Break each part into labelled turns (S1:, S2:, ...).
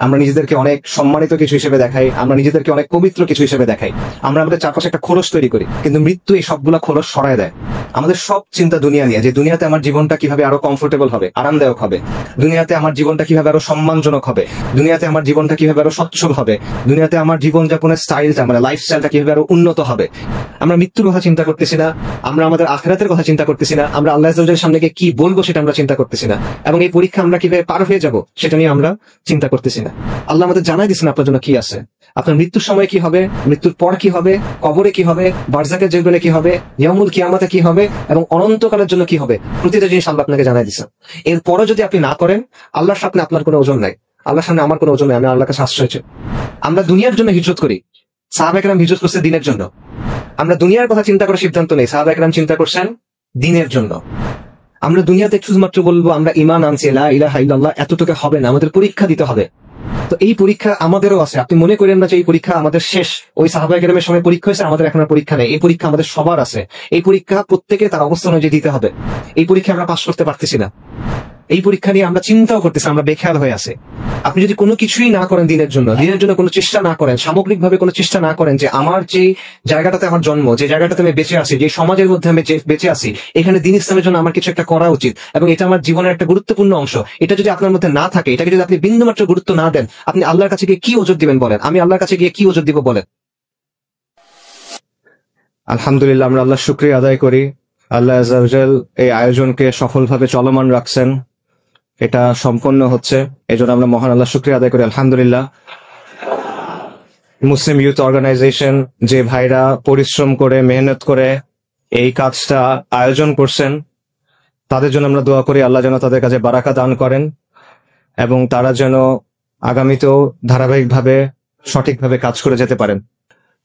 S1: আমরা নিজেদেরকে অনেক সম্মানিত কিছু হিসেবে দেখাই, আমরা নিজেদেরকে অনেক পবিত্র কিছু হিসেবে দেখাই, আমরা আমাদের চারপাশে একটা খোলস তৈরি করি, কিন্তু মৃত্যু এই সবগুলা খোলস সরায় দেয়। আমাদের সব চিন্তা দুনিয়া নিয়ে, যে দুনিয়াতে আমার জীবনটা কিভাবে আরো কমফোর্টেবল হবে, আরামদায়ক হবে, দুনিয়াতে আমার জীবনটা কিভাবে আরো সম্মানজনক হবে, দুনিয়াতে আমার জীবনটা কিভাবে আরো সচ্ছল হবে, দুনিয়াতে আমার জীবনযাপনের স্টাইলটা, মানে লাইফস্টাইলটা কিভাবে আরো উন্নত হবে। আমরা মৃত্যুর কথা চিন্তা করতেছি না, আমরা আমাদের আখিরাতের কথা চিন্তা করতেছি না, আমরা আল্লাহ আযza সামনে গিয়ে কি বলবো সেটা আমরা চিন্তা করতেছি না, এবং এই পরীক্ষা আমরা কিভাবে পার হয়ে যাব সেটা নিয়ে আমরা চিন্তা করতেছি না। আল্লাহ আমাদের জানাই দিচ্ছেন আপনার জন্য কি আছে, আপনার মৃত্যুর সময় কি হবে, মৃত্যুর পর কি হবে, কবরে কি হবে, বারজাকের জীবনে কি হবে, ইয়াউমুল কিয়ামাতে কি হবে, এবং অনন্তকালের জন্য কি হবে, প্রতিটা জিনিস আল্লাহ আপনাকে জানাই দিচ্ছেন। এরপরও যদি আপনি না করেন, আল্লাহর সামনে আপনার কোনো ওজন নাই, আল্লাহর সামনে আমার কোনো ওজন নাই, আমি আল্লাহর কাছে আশ্রয় চাই। আমরা দুনিয়ার জন্য হিজরত করি, সাহাবায়ে কেরাম হিজরত করছে দিনের জন্য। আমরা দুনিয়ার কথা চিন্তা করে সিদ্ধান্ত নেই, সাহাবায়ে কেরাম চিন্তা করছেন দিনের জন্য। আমরা দুনিয়াতে শুধুমাত্র বলবো আমরা ঈমান আনছি, লা ইলাহা ইল্লাল্লাহ, এতটুকু হবে না, আমাদের পরীক্ষা দিতে হবে। তো এই পরীক্ষা আমাদেরও আছে, আপনি মনে করেন না যে এই পরীক্ষা আমাদের শেষ, ওই সাহাবায়ে কেরামের সময় পরীক্ষা হয়েছে, আমাদের এখন আর পরীক্ষা নেই। এই পরীক্ষা আমাদের সবার আছে, এই পরীক্ষা প্রত্যেকে তার অবস্থান অনুযায়ী দিতে হবে। এই পরীক্ষা আমরা পাস করতে পারতেছি না, এই পরীক্ষা নিয়ে আমরা চিন্তাও করতেছি, আমরা বেখেয়াল হয়ে আছে। আপনি যদি কোনো কিছুই না করেন দিনের জন্য কোনো চেষ্টা না করেন, সামগ্রিকভাবে কোনো চেষ্টা না করেন যে আমার যে জায়গাটাতে আমার জন্ম, যে জায়গাটাতে আমি বেঁচে আছি, যে সমাজের মধ্যে আমি বেঁচে আছি, এখানে দ্বীন ইসলামের জন্য আমার কিছু একটা করা উচিত এবং এটা আমার জীবনের একটা গুরুত্বপূর্ণ অংশ, এটা যদি আপনার মধ্যে না থাকে, এটাকে যদি আপনি বিন্দুমাত্র গুরুত্ব না দেন, আপনি আল্লাহর কাছে গিয়ে কি ওজর দিবেন বলেন? আমি আল্লাহর কাছে গিয়ে কি ওজর দিব বলেন? আলহামদুলিল্লাহ, আমরা আল্লাহর শুকরিয়া আদায় করি। আল্লাহ আযza ওয়া জাল এই আয়োজনকে সফলভাবে চলমান রাখছেন, এটা সম্পন্ন হচ্ছে, এজন্য আমরা মহান আল্লাহ শুকরিয়া আদায় করি। আলহামদুলিল্লাহ, মুসলিম ইউথ অর্গানাইজেশন যে ভাইরা পরিশ্রম করে মেহনত করে এই কাজটা আয়োজন করছেন, তাদের জন্য আমরা দোয়া করি আল্লাহ যেন তাদের কাছে বারাকা দান করেন এবং তারা যেন আগামীতেও ধারাবাহিকভাবে সঠিকভাবে কাজ করে যেতে পারেন।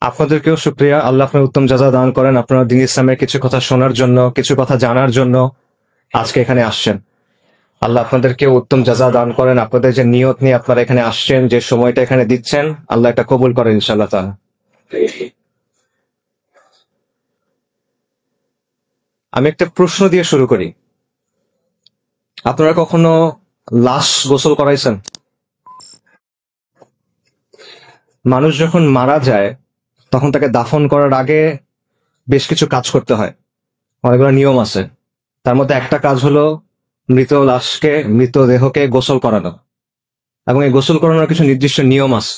S1: আপনাদেরকেও শুকরিয়া, আল্লাহ আপনার উত্তম জাযা দান করেন। আপনারা দ্বীন ইসলামের কিছু কথা শোনার জন্য, কিছু কথা জানার জন্য আজকে এখানে আসছেন। আল্লাহ আপনাদেরকে উত্তম জাযা দান করেন। আপনাদের যে নিয়ত নিয়ে আপনারা এখানে আসছেন, যে সময়টা এখানে দিচ্ছেন, আল্লাহ এটা কবুল করেন ইনশাআল্লাহ তাআলা। আমি একটা প্রশ্ন দিয়ে শুরু করি। আপনারা কখনো লাশ গোসল করাইছেন? মানুষ যখন মারা যায় তখন তাকে দাফন করার আগে বেশ কিছু কাজ করতে হয়, অনেকগুলো নিয়ম আছে। তার মধ্যে একটা কাজ হলো মৃতদেহকে গোসল করানো, এবং এই গোসল করানোর কিছু নির্দিষ্ট নিয়ম আছে।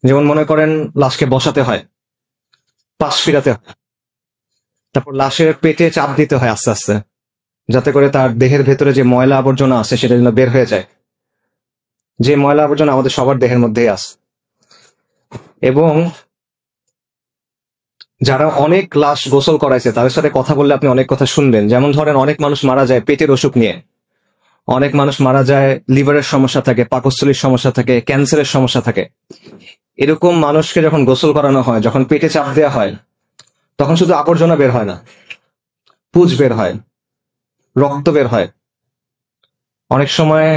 S1: যেমন মনে করেন লাশকে বসাতে হয়, পাশ ফিরাতে হয়, তারপর লাশের পেটে চাপ দিতে হয় আস্তে আস্তে, যাতে করে তার দেহের ভেতরে যে ময়লা আবর্জনা আছে সেটা যেন বের হয়ে যায়। যে ময়লা আবর্জনা আমাদের সবার দেহের মধ্যেই আছে। এবং যারা অনেক লাশ গোসল করাইছে তাদের সাথে কথা বললে আপনি অনেক কথা শুনবেন। যেমন ধরেন, অনেক মানুষ মারা যায় পেটের অসুখ নিয়ে, অনেক মানুষ মারা যায় লিভারের সমস্যা থাকে, পাকস্থলীর সমস্যা থাকে, ক্যান্সারের সমস্যা থাকে। এরকম মানুষকে যখন গোসল করানো হয়, যখন পেটে চাপ দেওয়া হয়, তখন শুধু আবর্জনা বের হয় না, পুজ বের হয়, রক্ত বের হয়। অনেক সময়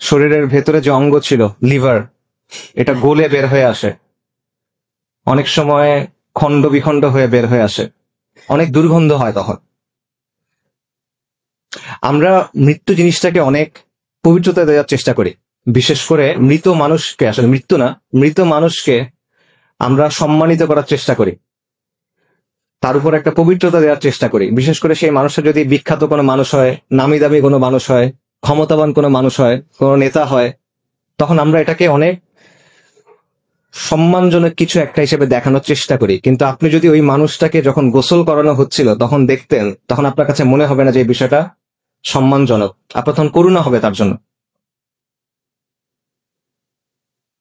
S1: শরীরের ভেতরে যে অঙ্গ ছিল লিভার, এটা গলে বের হয়ে আসে। অনেক সময় খণ্ড বিখণ্ড হয়ে বের হয়ে আসে, অনেক দুর্গন্ধ হয়। তখন আমরা মৃত্যু জিনিসটাকে অনেক পবিত্রতা দেওয়ার চেষ্টা করি। বিশেষ করে মৃত মানুষকে, আসলে মৃত্যু না, মৃত মানুষকে আমরা সম্মানিত করার চেষ্টা করি, তার উপর একটা পবিত্রতা দেওয়ার চেষ্টা করি। বিশেষ করে সেই মানুষটা যদি বিখ্যাত কোনো মানুষ হয়, নামি দামি কোনো মানুষ হয়, ক্ষমতাবান কোনো মানুষ হয়, কোনো নেতা হয়, তখন আমরা এটাকে অনেক সম্মানজনক কিছু একটা হিসেবে দেখানোর চেষ্টা করি। কিন্তু আপনি যদি ওই মানুষটাকে যখন গোসল করানো হচ্ছিল তখন দেখতেন, তখন আপনার কাছে মনে হবে না যে এই বিষয়টা সম্মানজনক, আপনার তখন করুণা হবে তার জন্য।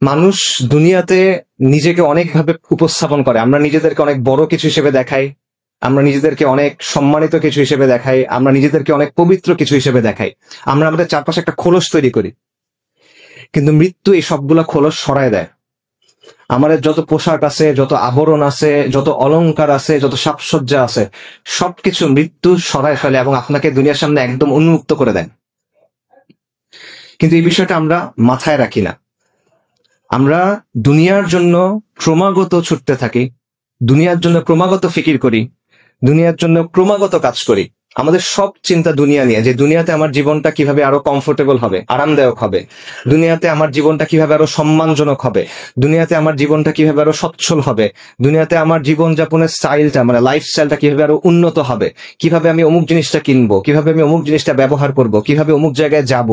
S1: মানুষ দুনিয়াতে নিজেকে অনেকভাবে উপস্থাপন করে। আমরা নিজেদেরকে অনেক বড় কিছু হিসেবে দেখাই, আমরা নিজেদেরকে অনেক সম্মানিত কিছু হিসেবে দেখাই, আমরা নিজেদেরকে অনেক পবিত্র কিছু হিসেবে দেখাই, আমরা আমাদের চারপাশে একটা খোলস তৈরি করি। কিন্তু মৃত্যু এই সবগুলা খোলস সরায় দেয়। আমাদের যত পোশাক আছে, যত আবরণ আছে, যত অলংকার আছে, যত সাজসজ্জা আছে, সবকিছু মৃত্যু সরায় ফেলে এবং আপনাকে দুনিয়ার সামনে একদম উন্মুক্ত করে দেয়। কিন্তু এই বিষয়টা আমরা মাথায় রাখি না। আমরা দুনিয়ার জন্য ক্রমাগত ছুটতে থাকি, দুনিয়ার জন্য ক্রমাগত ফিকির করি, দুনিয়ার জন্য ক্রমাগত কাজ করি। আমাদের সব চিন্তা দুনিয়া নিয়ে, যে দুনিয়াতে আমার জীবনটা কিভাবে আরো কমফোর্টেবল হবে, আরামদায়ক হবে, দুনিয়াতে আমার জীবনটা কিভাবে আরো সম্মানজনক হবে, দুনিয়াতে আমার জীবনটা কিভাবে আরো সচ্ছল হবে, দুনিয়াতে আমার জীবনযাপনের স্টাইলটা মানে লাইফস্টাইলটা কিভাবে আরো উন্নত হবে, কিভাবে আমি অমুক জিনিসটা কিনবো, কিভাবে আমি অমুক জিনিসটা ব্যবহার করব, কিভাবে অমুক জায়গায় যাব,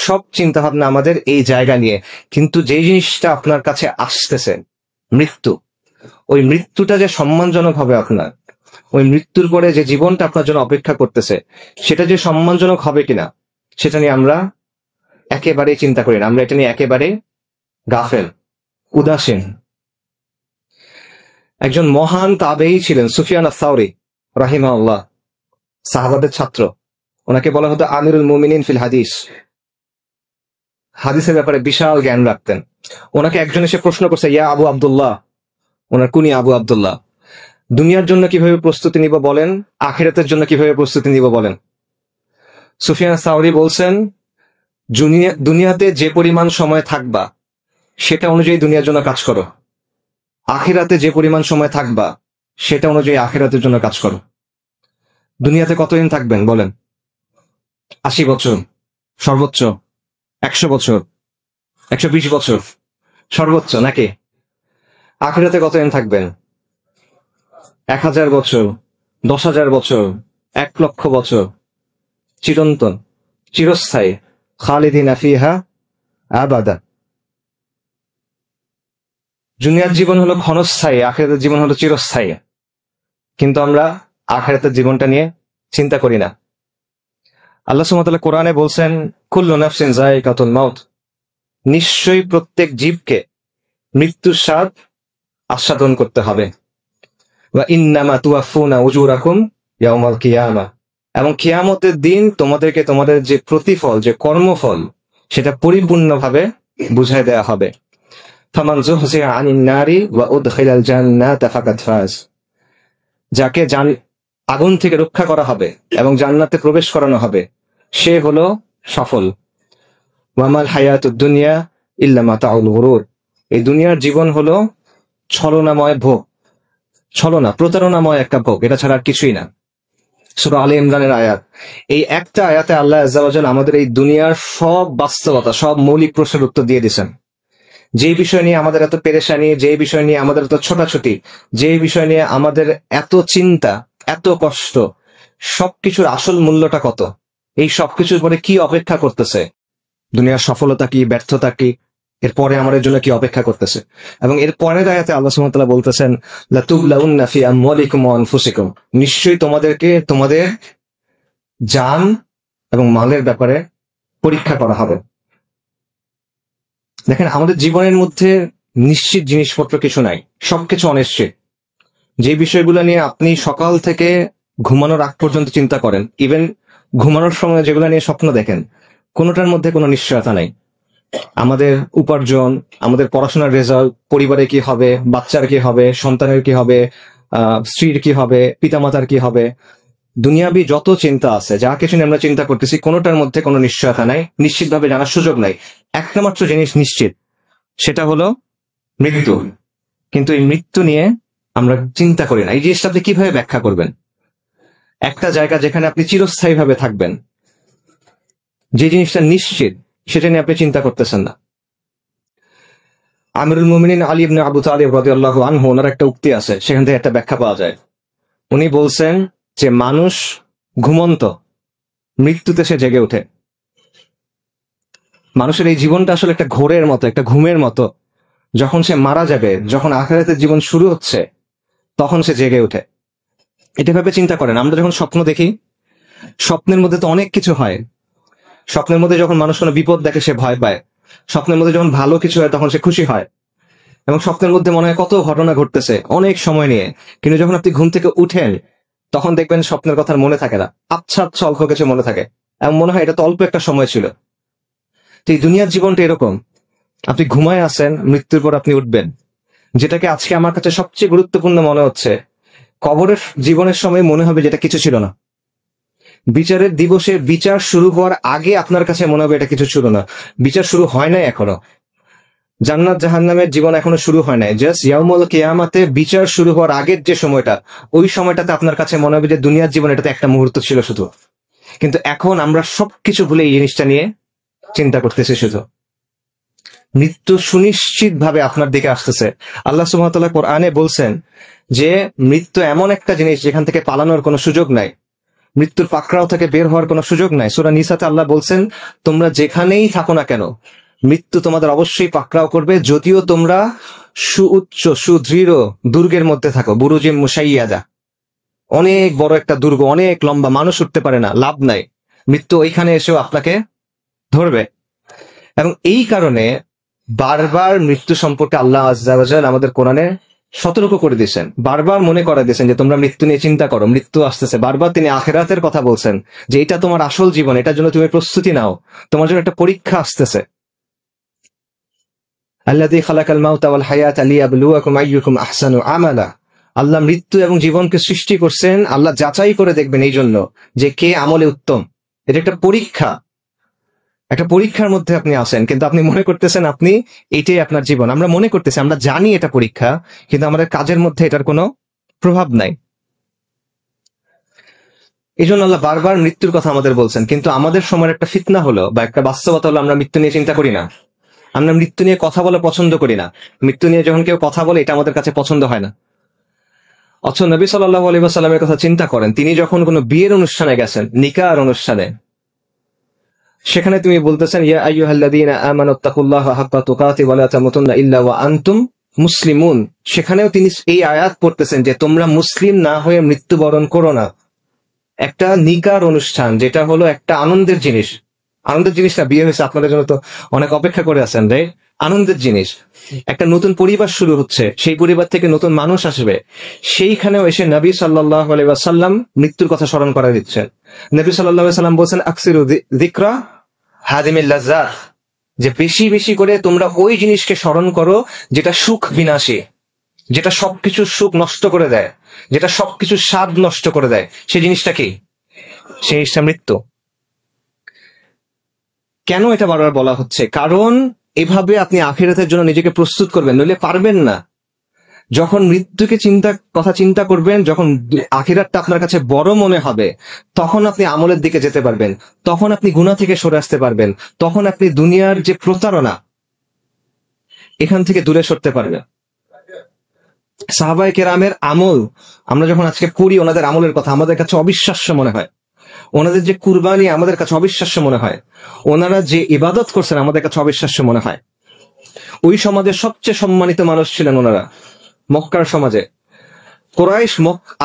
S1: সব চিন্তা ভাবনা আমাদের এই জায়গা নিয়ে। কিন্তু যে জিনিসটা আপনার কাছে আসতেছে, মৃত্যু, ওই মৃত্যুটা যে সম্মানজনক হবে আপনার, ওই মৃত্যুর পরে যে জীবনটা আপনার জন্য অপেক্ষা করতেছে, সেটা যে সম্মানজনক হবে কিনা, সেটা নিয়ে আমরা একেবারেই চিন্তা করি না। আমরা এটা নিয়ে একেবারে গাফেল, উদাসীন। একজন মহান তাবেঈ ছিলেন সুফিয়ান আস-সাওরী রাহিমাহুল্লাহ, সাহাবাদের ছাত্র। ওনাকে বলা হতো আমিরুল মুমিনিন ফিল হাদিস। হাদিসের ব্যাপারে বিশাল জ্ঞান রাখতেন। ওনাকে একজন এসে প্রশ্ন করছে, ইয়া আবু আব্দুল্লাহ, ওনার কুনি আবু আব্দুল্লাহ, দুনিয়ার জন্য কিভাবে প্রস্তুতি নিব বলেন, আখিরাতের জন্য কিভাবে প্রস্তুতি নিব বলেন। সুফিয়ান সাওরী বলছেন, দুনিয়াতে যে পরিমাণ সময় থাকবা সেটা অনুযায়ী দুনিয়ার জন্য কাজ করো, আখিরাতে যে পরিমাণ সময় থাকবা সেটা অনুযায়ী আখিরাতের জন্য কাজ করো। দুনিয়াতে কতদিন থাকবেন বলেন? 80 বছর সর্বোচ্চ, 100 বছর, 120 বছর সর্বোচ্চ, নাকি? আখিরাতে কতদিন থাকবেন? 1000 বছর, 10,000 বছর, 1 লক্ষ বছর, চিরন্তন, চিরস্থায়ী, খালিদিনা ফিহা আবাদা। দুনিয়ার জীবন হলো ক্ষণস্থায়ী, আখিরাতের জীবন হলো চিরস্থায়ী। কিন্তু আমরা আখিরাতের জীবনটা নিয়ে চিন্তা করি না। আল্লাহ সুবহানাহু ওয়া তাআলা কোরআনে বলছেন, কুল্লু নাফসিন যায়িকাতুল মাউত, নিশ্চয়ই প্রত্যেক জীবকে মৃত্যুর স্বাদ আস্বাদন করতে হবে। ওয়া ইন্নামা তুওয়াফফুনা উজুরাকুম ইয়াউমাল কিয়ামা, এবং কিয়ামতের দিন তোমাদেরকে তোমাদের যে প্রতিফল, যে কর্মফল, সেটা পরিপূর্ণভাবে বুঝাই দেয়া হবে। ফামান যুহজিহা আনিন নারি ওয়া উদখিলাল জান্নাতা ফাকাদ ফাজ, যাকে আগুন থেকে রক্ষা করা হবে এবং জান্নাতে প্রবেশ করানো হবে, সে হলো সফল। ওয়ামাল হায়াতুদ দুনিয়া ইল্লা মাতাউল গুরুর, এই দুনিয়ার জীবন হলো ছলনাময় ভোগ, ছলনা, প্রতারণাময় একটা ভোগ, এটা ছাড়া আর কিছুই না। সূরা আলে ইমরানের আয়াত। এই একটা আয়াতে আল্লাহ আযজা ওয়া জাল আমাদের এই দুনিয়ার সব বাস্তবতা, সব মৌলিক প্রশ্নের উত্তর দিয়ে দিয়েছেন। যে বিষয় নিয়ে আমাদের এত পেরেশানি, যে বিষয় নিয়ে আমাদের এত ছোটাছুটি, যে বিষয় নিয়ে আমাদের এত চিন্তা, এত কষ্ট, সবকিছুর আসল মূল্যটা কত, এই সবকিছুর পরে কি অপেক্ষা করতেছে, দুনিয়ার সফলতা কি, ব্যর্থতা কি, এরপরে আমাদের জন্য কি অপেক্ষা করতেছে। এবং এর পরের আয়াতে আল্লাহ সুবহানাহু ওয়া তাআলা বলতেছেন, লাতুবলাউন্না ফি আমওয়ালিকুম ওয়া আনফুসিকুম, নিশ্চয়ই তোমাদেরকে তোমাদের জান এবং মালের ব্যাপারে পরীক্ষা করা হবে। দেখেন, আমাদের জীবনের মধ্যে নিশ্চিত জিনিসপত্র কিছু নাই, সবকিছু অনিশ্চিত। যে বিষয়গুলো নিয়ে আপনি সকাল থেকে ঘুমানোর আগ পর্যন্ত চিন্তা করেন, ইভেন ঘুমানোর সময় যেগুলো নিয়ে স্বপ্ন দেখেন, কোনোটার মধ্যে কোনো নিশ্চয়তা নাই। আমাদের উপার্জন, আমাদের পড়াশোনার রেজাল্ট, পরিবারে কি হবে, বাচ্চার কি হবে, সন্তানের কি হবে, স্ত্রীর কি হবে, পিতামাতার কি হবে, দুনিয়াবি যত চিন্তা আছে, যা কিছু নিয়ে আমরা চিন্তা করতেছি, কোনোটার মধ্যে কোনো নিশ্চয়তা নাই, নিশ্চিতভাবে জানার সুযোগ নাই। একটা মাত্র জিনিস নিশ্চিত, সেটা হলো মৃত্যু। কিন্তু এই মৃত্যু নিয়ে আমরা চিন্তা করি না। এই জিনিসটা আপনি কিভাবে ব্যাখ্যা করবেন? একটা জায়গা যেখানে আপনি চিরস্থায়ী ভাবে থাকবেন, যে জিনিসটা নিশ্চিত, সেটা নিয়ে আপনি চিন্তা করতেছেন না। আমিরুল মুমিনিন আলী ইবনে আবু তালিব রাদিয়াল্লাহু আনহু, ওনার একটা উক্তি আছে, সেখান থেকে একটা ব্যাখ্যা পাওয়া যায়। উনি বলছেন যে মানুষ ঘুমন্ত, মৃত্যুতে সে জেগে ওঠে। মানুষের এই জীবনটা আসলে একটা ঘোরের মতো, একটা ঘুমের মতো। যখন সে মারা যাবে, যখন আখিরাতের জীবন শুরু হচ্ছে, তখন সে জেগে ওঠে। এটা ভাবে চিন্তা করেন, আমরা যখন স্বপ্ন দেখি, স্বপ্নের মধ্যে তো অনেক কিছু হয়। স্বপ্নের মধ্যে যখন মানুষ কোনো বিপদ দেখে সে ভয় পায়, স্বপ্নের মধ্যে যখন ভালো কিছু হয় তখন সে খুশি হয়, এবং স্বপ্নের মধ্যে মনে হয় কত ঘটনা ঘটতেছে অনেক সময় নিয়ে। কিন্তু যখন আপনি ঘুম থেকে উঠেন, তখন দেখবেন স্বপ্নের কথা মনে থাকে না, আচ্ছা আচ্ছা অল্প কিছু মনে থাকে, এবং মনে হয় এটা তো অল্প একটা সময় ছিল। তো এই দুনিয়ার জীবনটা এরকম, আপনি ঘুমায় আছেন, মৃত্যুর পর আপনি উঠবেন। যেটাকে আজকে আমার কাছে সবচেয়ে গুরুত্বপূর্ণ মনে হচ্ছে, কবরের জীবনের সময় মনে হবে যেটা কিছু ছিল না। বিচারের দিবসে বিচার শুরু হওয়ার আগে আপনার কাছে মনে হবে এটা কিছু ছিল না, বিচার শুরু হয় নাই এখনো। জান্নাত জাহান্নামের জীবন এখনো শুরু হয় নাই, জাস্ট ইয়াউমুল কিয়ামাতে বিচার শুরু হওয়ার আগের যে সময়টা, ওই সময়টাতে আপনার কাছে মনে হবে যে দুনিয়ার জীবন এটাতে একটা মুহূর্ত ছিল শুধু। কিন্তু এখন আমরা সবকিছু ভুলে এই জিনিসটা নিয়ে চিন্তা করতেছি শুধু। মৃত্যু সুনিশ্চিত ভাবে আপনার দিকে আসতেছে। আল্লাহ সুবহানাহু ওয়া তাআলা কোরআনে বলছেন যে মৃত্যু এমন একটা জিনিস যেখান থেকে পালানোর কোনো সুযোগ নাই, মৃত্যুর পাকড়াও থেকে বের হওয়ার কোনো সুযোগ নাই। সূরা নিসাতে আল্লাহ বলছেন, তোমরা যেখানেই থাকো না কেন মৃত্যু তোমাদের অবশ্যই পাকড়াও করবে, যদিও তোমরা সুউচ্চ সুদৃঢ় দুর্গের মধ্যে থাকো। বুরুজিম মুশাইয়াদা, অনেক বড় একটা দুর্গ, অনেক লম্বা, মানুষ উঠতে পারে না, লাভ নাই, মৃত্যু ওইখানে এসেও আপনাকে ধরবে। এবং এই কারণে বারবার মৃত্যু সম্পর্কে আল্লাহ আযজা ওয়া জাল আমাদের কোরআনে সতর্ক করে দিয়েছেন, বারবার মনে করে দিয়েছেন যে তোমরা মৃত্যু নিয়ে চিন্তা করো, মৃত্যু আসতেছে। বারবার তিনি আখিরাতের কথা বলছেন যে এটা তোমার আসল জীবন, এটার জন্য তুমি প্রস্তুতি নাও, তোমার জন্য একটা পরীক্ষা আসতেছে। আল্লাযী খালাকাল মাউতা ওয়াল হায়াতা লিয়াবলুয়াকুম আইয়ুকুম আহসানু আমালা। আল্লাহ মৃত্যু এবং জীবনকে সৃষ্টি করছেন, আল্লাহ যাচাই করে দেখবেন এই জন্য যে কে আমলে উত্তম। এটা একটা পরীক্ষা, একটা পরীক্ষার মধ্যে আপনি আছেন, কিন্তু আপনি মনে করতেছেন আপনি এটাই আপনার জীবন। আমরা মনে করতেছি, আমরা জানি এটা পরীক্ষা, কিন্তু আমাদের কাজের মধ্যে এটার কোনো প্রভাব নাই। এই জন্য আল্লাহ বারবার মৃত্যুর কথা আমাদের বলছেন। কিন্তু আমাদের সময়ের একটা ফিতনা হলো বা একটা বাস্তবতা হলো, আমরা মৃত্যু নিয়ে চিন্তা করি না, আমরা মৃত্যু নিয়ে কথা বলা পছন্দ করি না। মৃত্যু নিয়ে যখন কেউ কথা বলে এটা আমাদের কাছে পছন্দ হয় না। অথচ নবী সাল্লাল্লাহু আলাইহি ওয়াসাল্লামের কথা চিন্তা করেন, তিনি যখন কোনো বিয়ের অনুষ্ঠানে গেছেন, নিকার অনুষ্ঠানে, সেখানে তুমি বলতেছেন ইয়া আইয়ুহাল্লাযীনা আমানুত্তাকুল্লাহা হাক্কা তুকাতি ওয়া লা তামুতুন্না ইল্লা ওয়া আনতুম মুসলিমুন। সেখানেও তিনি এই আয়াত পড়তেছেন যে তোমরা মুসলিম না হয়ে মৃত্যুবরণ করো না। একটা নিকার অনুষ্ঠান, যেটা হলো একটা আনন্দের জিনিস, আনন্দের জিনিসটা বিয়ে হয়েছে, আপনাদের জন্য তো অনেক অপেক্ষা করে আছেন, রাইট? আনন্দের জিনিস, একটা নতুন পরিবার শুরু হচ্ছে, সেই পরিবার থেকে নতুন মানুষ আসবে, সেইখানেও এসে নবী সাল্লাল্লাহু আলাইহি ওয়াসাল্লাম মৃত্যুর কথা স্মরণ করে দিচ্ছেন। নবী সাল্লাল্লাহু আলাইহি ওয়াসাল্লাম বলছেন আকসিরু যিকরা হাদিমিল লাজ্জাত, যে বেশি বেশি করে তোমরা ওই জিনিসকে স্মরণ করো যেটা সুখ বিনাশী, যেটা সবকিছু সুখ নষ্ট করে দেয়, যেটা সবকিছু স্বাদ নষ্ট করে দেয়। সেই জিনিসটা কি? সেই জিনিসটা মৃত্যু। কেন এটা বারবার বলা হচ্ছে? কারণ এভাবে আপনি আখিরাতের জন্য নিজেকে প্রস্তুত করবেন, নইলে পারবেন না। যখন মৃত্যুকে কথা চিন্তা করবেন, যখন আখিরাতটা আপনার কাছে বড় মনে হবে, তখন আপনি আমলের দিকে যেতে পারবেন, তখন আপনি গুনাহ থেকে সরে আসতে পারবেন, তখন আপনি দুনিয়ার যে প্রতারণা এখান থেকে দূরে সরতে পারবেন। সাহাবায়ে কেরামের আমল আমরা যখন আজকে পড়ি, ওনাদের আমলের কথা আমাদের কাছে অবিশ্বাস্য মনে হয়, ওনাদের যে কুরবানি আমাদের কাছে অবিশ্বাস্য মনে হয়, ওনারা যে ইবাদত করছেন আমাদের কাছে অবিশ্বাস্য মনে হয়। ওই সমাজের সবচেয়ে সম্মানিত মানুষ ছিলেন ওনারা, মক্কার সমাজে। কুরাইশ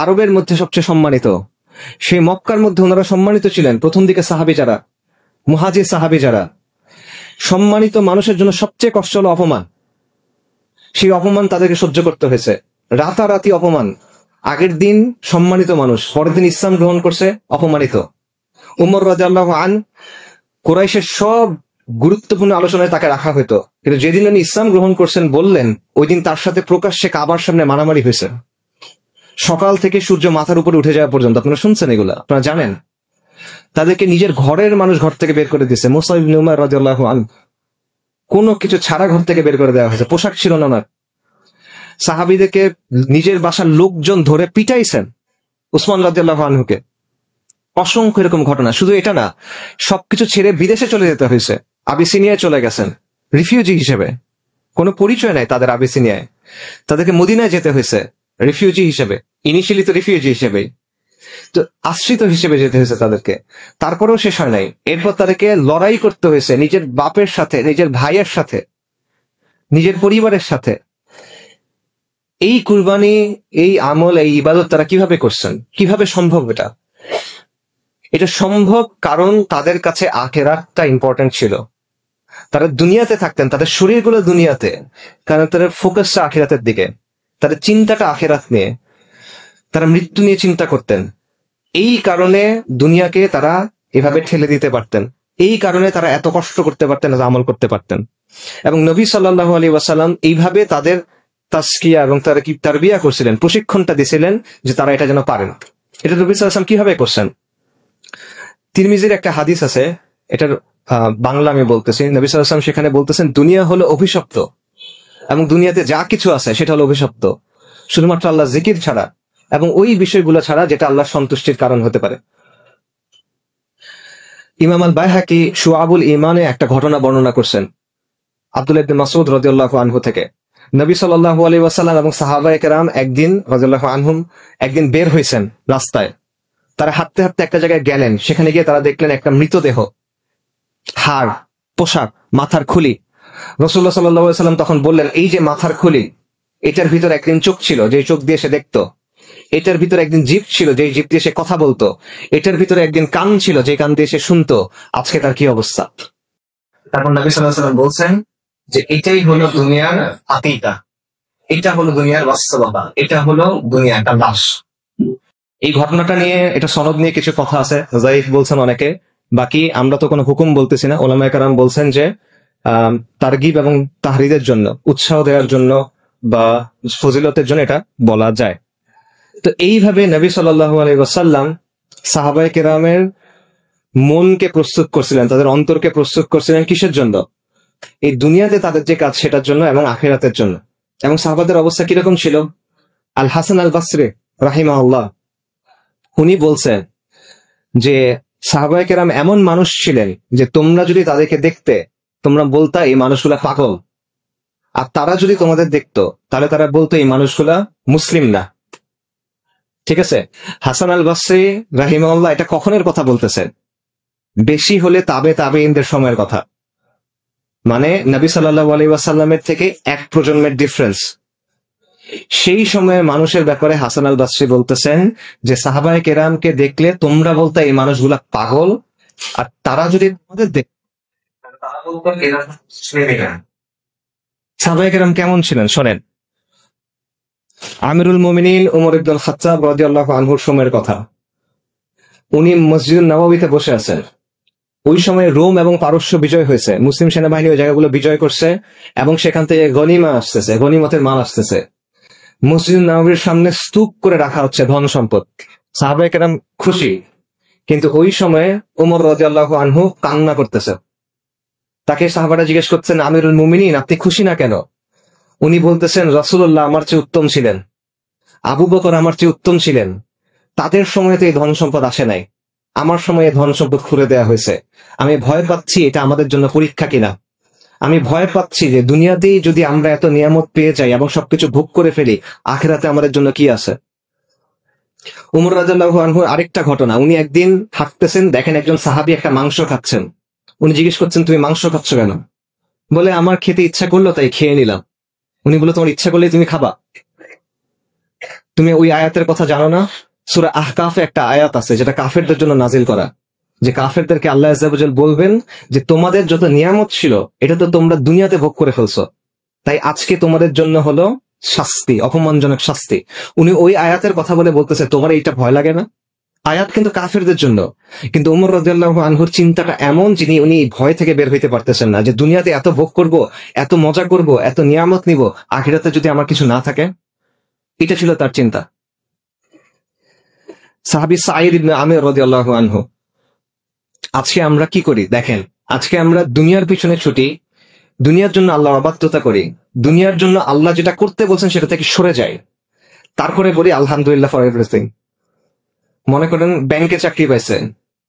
S1: আরবের মধ্যে সবচেয়ে সম্মানিত, সেই মক্কার মধ্যে ওনারা সম্মানিত ছিলেন। প্রথম দিকে সাহাবী যারা, মুহাজির সাহাবী যারা, সম্মানিত মানুষের জন্য সবচেয়ে কষ্ট হলো অপমান। সেই অপমান তাদেরকে সহ্য করতে হয়েছে, রাতারাতি অপমান। আগের দিন সম্মানিত মানুষ, পরের দিন ইসলাম গ্রহণ করছে, অপমানিত। উমর রাদিয়াল্লাহু আনহু, কুরাইশের সব গুরুত্বপূর্ণ আলোচনায় তাকে রাখা হতো, কিন্তু যেদিন উনি ইসলাম গ্রহণ করছেন বললেন, ওই দিন তার সাথে প্রকাশ্যে কাবার সামনে মারামারি হয়েছে, সকাল থেকে সূর্য মাথার উপরে উঠে যাওয়া পর্যন্ত। আপনারা শুনছেন এগুলা, আপনারা জানেন। তাদেরকে নিজের ঘরের মানুষ ঘর থেকে বের করে দিয়েছে। মুসা ইবনে উমার রাদিয়াল্লাহু আনহু কোনো কিছু ছাড়া ঘর থেকে বের করে দেওয়া হয়েছে, পোশাক ছিল না ওনার। সাহাবীদেরকে নিজের বাসার লোকজন ধরে পিটাইছেন, উসমান রাদিয়াল্লাহু আনহুকে। অসংখ্য এরকম ঘটনা। শুধু এটা না, সবকিছু ছেড়ে বিদেশে চলে যেতে হয়েছে, আবিসিনিয়ায় চলে গেছেন রিফিউজি হিসেবে, কোনো পরিচয় নাই তাদের আবিসিনিয়ায়। তাদেরকে মদিনায় যেতে হয়েছে রিফিউজি হিসেবে, ইনিশিয়ালি তো রিফিউজি হিসেবেই, তো আশ্রিত হিসেবে যেতে হয়েছে তাদেরকে। তারপরেও শেষ হয় নাই, এরপর তাদেরকে লড়াই করতে হয়েছে নিজের বাপের সাথে, নিজের ভাইয়ের সাথে, নিজের পরিবারের সাথে। এই কুরবানি, এই আমল, এই ইবাদত তারা কিভাবে করছেন? কিভাবে সম্ভব এটা? এটা সম্ভব কারণ তাদের কাছে আখিরাতটা ইম্পর্টেন্ট ছিল। তারা দুনিয়াতে থাকতেন, তাদের শরীরগুলো দুনিয়াতে, কারণ তাদের ফোকাসটা আখিরাতের দিকে, তাদের চিন্তাটা আখিরাত নিয়ে, তারা মৃত্যু নিয়ে চিন্তা করতেন। এই কারণে দুনিয়াকে তারা এভাবে ঠেলে দিতে পারতেন, এই কারণে তারা এত কষ্ট করতে পারতেন, এত আমল করতে পারতেন। এবং নবী সাল্লাল্লাহু আলাইহি ওয়াসাল্লাম এইভাবে তাদের তাসকিয়া এবং তারা কি তারবিয়া করছিলেন, প্রশিক্ষণটা দিয়েছিলেন যে তারা এটা যেন পারেন। এটা নবী সাল্লাল্লাহু আলাইহি ওয়াসাল্লাম কিভাবে করছেন? তিরমিজির একটা হাদিস আছে, এটার বাংলা আমি বলতেছি। নবী সাল্লাল্লাহু আলাইহি ওয়াসাল্লাম সেখানে বলতেছেন, দুনিয়া হলো অভিশপ্ত, এবং দুনিয়াতে যা কিছু আছে সেটা হলো অভিশপ্ত, শুধুমাত্র আল্লাহ জিকির ছাড়া এবং ওই বিষয়গুলো ছাড়া যেটা আল্লাহর সন্তুষ্টির কারণ হতে পারে। ইমাম আল বাইহাকি শুআবুল ঈমানে একটা ঘটনা বর্ণনা করছেন আব্দুল্লাহ ইবনে মাসউদ রাদিয়াল্লাহু আনহু থেকে। নবী সাল্লাল্লাহু আলাইহি ওয়াসাল্লাম এবং সাহাবায়ে কেরাম একদিন রাদিয়াল্লাহু আনহুম একদিন বের হয়েছেন রাস্তায়। তারা হাঁটতে হাঁটতে একটা জায়গায় গেলেন, সেখানে গিয়ে তারা দেখলেন একটা মৃতদেহ, হাড়, পোশাক, মাথার খুলি। রাসূলুল্লাহ সাল্লাল্লাহু আলাইহি ওয়াসাল্লাম তখন বললেন, এই যে মাথার খুলি, এটার ভিতর একদিন চোখ ছিল যে চোখ দিয়ে সে দেখতো, এটার ভিতরে একদিন জিভ ছিল যে জিভ দিয়ে সে কথা বলতো, এটার ভিতরে একদিন কান ছিল যে কান দিয়ে সে শুনতো, আজকে তার কি অবস্থা। তারপর নবী সাল্লাল্লাহু আলাইহি ওয়াসাল্লাম বলছেন যে এটাই হলো দুনিয়ার হাকিকা, এটা হলো দুনিয়ার বাস্তবতা, এটা হলো দুনিয়ার একটা লাশ। এই ঘটনাটা নিয়ে, এটা সনদ নিয়ে কিছু কথা আছে, যায়িফ বলছেন অনেকে, বাকি আমরা তো কোনো হুকুম বলতেছি না। উলামায়ে কেরাম বলছেন যে তারগিব এবং তাহরিদের জন্য, উৎসাহ দেওয়ার জন্য বা ফজিলতের জন্য এটা বলা যায়। তো এইভাবে নবী সাল্লাল্লাহু আলাইহি ওয়াসাল্লাম সাহাবায়ে কেরামের মনকে প্রস্তুত করছিলেন, তাদের অন্তরকে প্রস্তুত করছিলেন কিসের জন্য? এই দুনিয়াতে তাদের যে কাজ সেটার জন্য এবং আখিরাতের জন্য। এবং সাহাবাদের অবস্থা কিরকম ছিল? আল হাসান আল বাসরি রাহিমাহুল্লাহ উনি বলছেন যে সাহাবায়ে কেরাম এমন মানুষ ছিলেন যে তোমরা যদি তাদেরকে দেখতে, তোমরা বলতা এই মানুষগুলা পাগল, আর তারা যদি তোমাদের দেখতো তাহলে তারা বলতো এই মানুষগুলা মুসলিম না। ঠিক আছে, হাসান আল বাসরি রাহিমাহুল্লাহ এটা কখনের কথা বলতেছেন? বেশি হলে তাবেঈনদের সময়ের কথা, মানে নবী সাল্লাল্লাহু আলাইহি ওয়াসাল্লামের থেকে এক প্রজন্মের ডিফারেন্স। সেই সময়ে মানুষের ব্যাপারে হাসান আল বাসরি বলতেছেন যে সাহাবায়ে কেরামকে দেখলে তোমরা বলতে এই মানুষগুলা পাগল, আর তারা যদি তোমাদের দেখতো তারা বলতো এরা মুসলিম না। সাহাবায়ে কেরাম কেমন ছিলেন শোনেন। আমিরুল মুমিনিন উমর ইবনুল খাত্তাব রাদিয়াল্লাহু আনহুর সময়ের কথা। উনি মসজিদুন নববীতে বসে আছেন। ওই সময় রোম এবং পারস্য বিজয় হয়েছে, মুসলিম সেনাবাহিনী ওই জায়গাগুলো বিজয় করছে এবং সেখান থেকে গনিমা আসতেছে, গনিমতের মাল আসতেছে। মসজিদুন নববীর সামনে স্তূপ করে রাখা হচ্ছে ধন সম্পদ। সাহাবায়ে কেরাম খুশি, কিন্তু ওই সময়ে উমর রাদিয়াল্লাহু আনহু কান্না করতেছে। তাকে সাহাবারা জিজ্ঞেস করছেন, আমিরুল মুমিনিন আপনি খুশি না কেন? উনি বলতেছেন, রাসূলুল্লাহ আমার চেয়ে উত্তম ছিলেন, আবু বকর আমার চেয়ে উত্তম ছিলেন, তাদের সময় তো এই ধন সম্পদ আসে নাই, আমার সময়ে ধন সম্পদ খুলে দেওয়া হয়েছে। আমি ভয় পাচ্ছি এটা আমাদের জন্য পরীক্ষা কিনা। আমি ভয় পাচ্ছি যে দুনিয়াতেই যদি আমরা এত নিয়ামত পেয়ে যাই এবং সবকিছু ভোগ করে ফেলি, আখিরাতে আমাদের জন্য কি আছে। উমর রাদিয়াল্লাহু আনহুর আরেকটা ঘটনা, উনি একদিন হাঁটতেছেন, দেখেন একজন সাহাবী একটা মাংস খাচ্ছেন। উনি জিজ্ঞেস করছেন, তুমি মাংস খাচ্ছ কেন? বলে, আমার খেতে ইচ্ছা করলো তাই খেয়ে নিলাম। উনি বলে, তোমার ইচ্ছা করলে তুমি খাবা? তুমি ওই আয়াতের কথা জানো না? সূরা আহকাফে একটা আয়াত আছে যেটা কাফেরদের জন্য নাজিল করা, যে কাফেরদেরকে আল্লাহ আযজা ওয়া জাল বলবেন যে তোমাদের যত নিয়ামত ছিল এটা তো তোমরা দুনিয়াতে ভোগ করে ফেলছো, তাই আজকে তোমাদের জন্য হলো শাস্তি, অপমানজনক শাস্তি। উনি ওই আয়াতের কথা বলে বলতেছে, তোমার এইটা ভয় লাগে না? আয়াত কিন্তু কাফেরদের জন্য। কিন্তু উমর রাদিয়াল্লাহু আনহুর চিন্তাটা এমন, উনি ভয় থেকে বের হইতে পারতেছেন না, যে দুনিয়াতে এত ভোগ করব, এত মজা করব, এত নিয়ামত নিব, আখিরাতে যদি আমার কিছু না থাকে। এটা ছিল তার চিন্তা। সাহাবী সাঈদ ইবনে আমির রাদিয়াল্লাহু আনহু। আজকে আমরা কি করি দেখেন, আজকে আমরা দুনিয়ার পিছনে ছুটি, দুনিয়ার জন্য আল্লাহর অবাধ্যতা করি, দুনিয়ার জন্য আল্লাহ যেটা করতে বলছেন সেটা থেকে সরে যাই, তারপরে বলি আলহামদুলিল্লাহ ফর এভরিথিং। মনে করেন ব্যাংকে চাকরি পাইছে,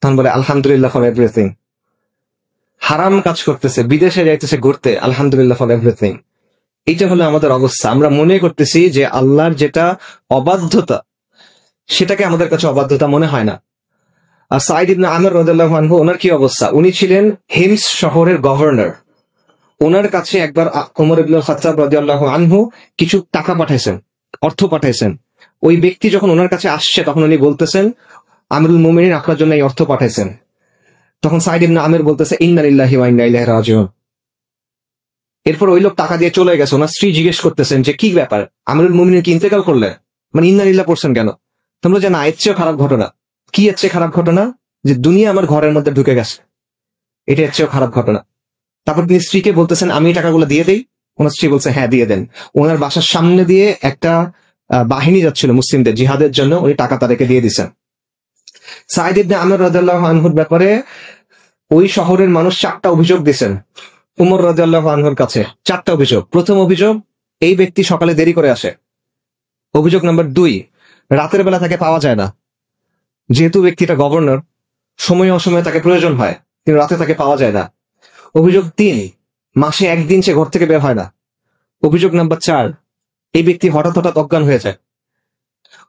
S1: তখন বলে আলহামদুলিল্লাহ ফর এভরিথিং। হারাম কাজ করতেছে, বিদেশে যাইতেছে ঘুরতে, আলহামদুলিল্লাহ ফর এভরিথিং। এইটা হলো আমাদের অবস্থা। আমরা মনে করতেছি যে আল্লাহর যেটা অবাধ্যতা সেটাকে আমাদের কাছে অবাধ্যতা মনে হয় না। আর সাঈদ ইবনে আমির রাদিয়াল্লাহু আনহু, ওনার কি অবস্থা? উনি ছিলেন হিমস শহরের গভর্নর। ওনার কাছে একবার ওমর ইবনুল খাত্তাব রাদিয়াল্লাহু আনহু কিছু টাকা পাঠাইছেন, অর্থ পাঠাইছেন। ওই ব্যক্তি যখন ওনার কাছে আসছে তখন উনি বলতেছেন, আমিরুল মুমিনিন আপনার জন্য এই অর্থ পাঠাইছেন। তখন সাঈদ ইবনে আমির বলতেছে, ইন্না লিল্লাহি ওয়া ইন্না ইলাইহি রাজিউন। এরপর ওই লোক টাকা দিয়ে চলে গেছে। ওনার স্ত্রী জিজ্ঞেস করতেছেন যে কি ব্যাপার, আমিরুল মুমিনিন কি ইন্তেকাল করলেন? মানে ইন্না লিল্লাহ পড়ছেন কেন? তোমরা জানো এর চেয়েও খারাপ ঘটনা কি? এর চেয়ে খারাপ ঘটনা যে দুনিয়া আমার ঘরের মধ্যে ঢুকে গেছে, এটা এর চেয়েও খারাপ ঘটনা। তারপর তিনি স্ত্রীকে বলতেছেন, আমি টাকাগুলো দিয়ে দেই? ওনার স্ত্রী বলছে, হ্যাঁ দিয়ে দেন। ওনার বাসার সামনে দিয়ে একটা বাহিনী যাচ্ছিল মুসলিমদের জিহাদের জন্য, উনি টাকা তাদেরকে দিয়ে দিচ্ছেন। সাঈদ ইবনে আমির রাদিয়াল্লাহু আনহুর ব্যাপারে ওই শহরের মানুষ 4টা অভিযোগ দিয়েছেন। উমর রাদিয়াল্লাহু আনহুর কাছে 4টা অভিযোগ। প্রথম অভিযোগ, এই ব্যক্তি সকালে দেরি করে আসে। অভিযোগ নাম্বার 2, রাতের বেলা তাকে পাওয়া যায় না। যেহেতু ব্যক্তিটা গভর্নর, সময় অসময়ে তাকে প্রয়োজন হয়, কিন্তু রাতে তাকে পাওয়া যায় না। অভিযোগ 3, মাসে একদিন সে ঘর থেকে বের হয় না। অভিযোগ নাম্বার 4, এই ব্যক্তি হঠাৎ হঠাৎ অজ্ঞান হয়ে যায়।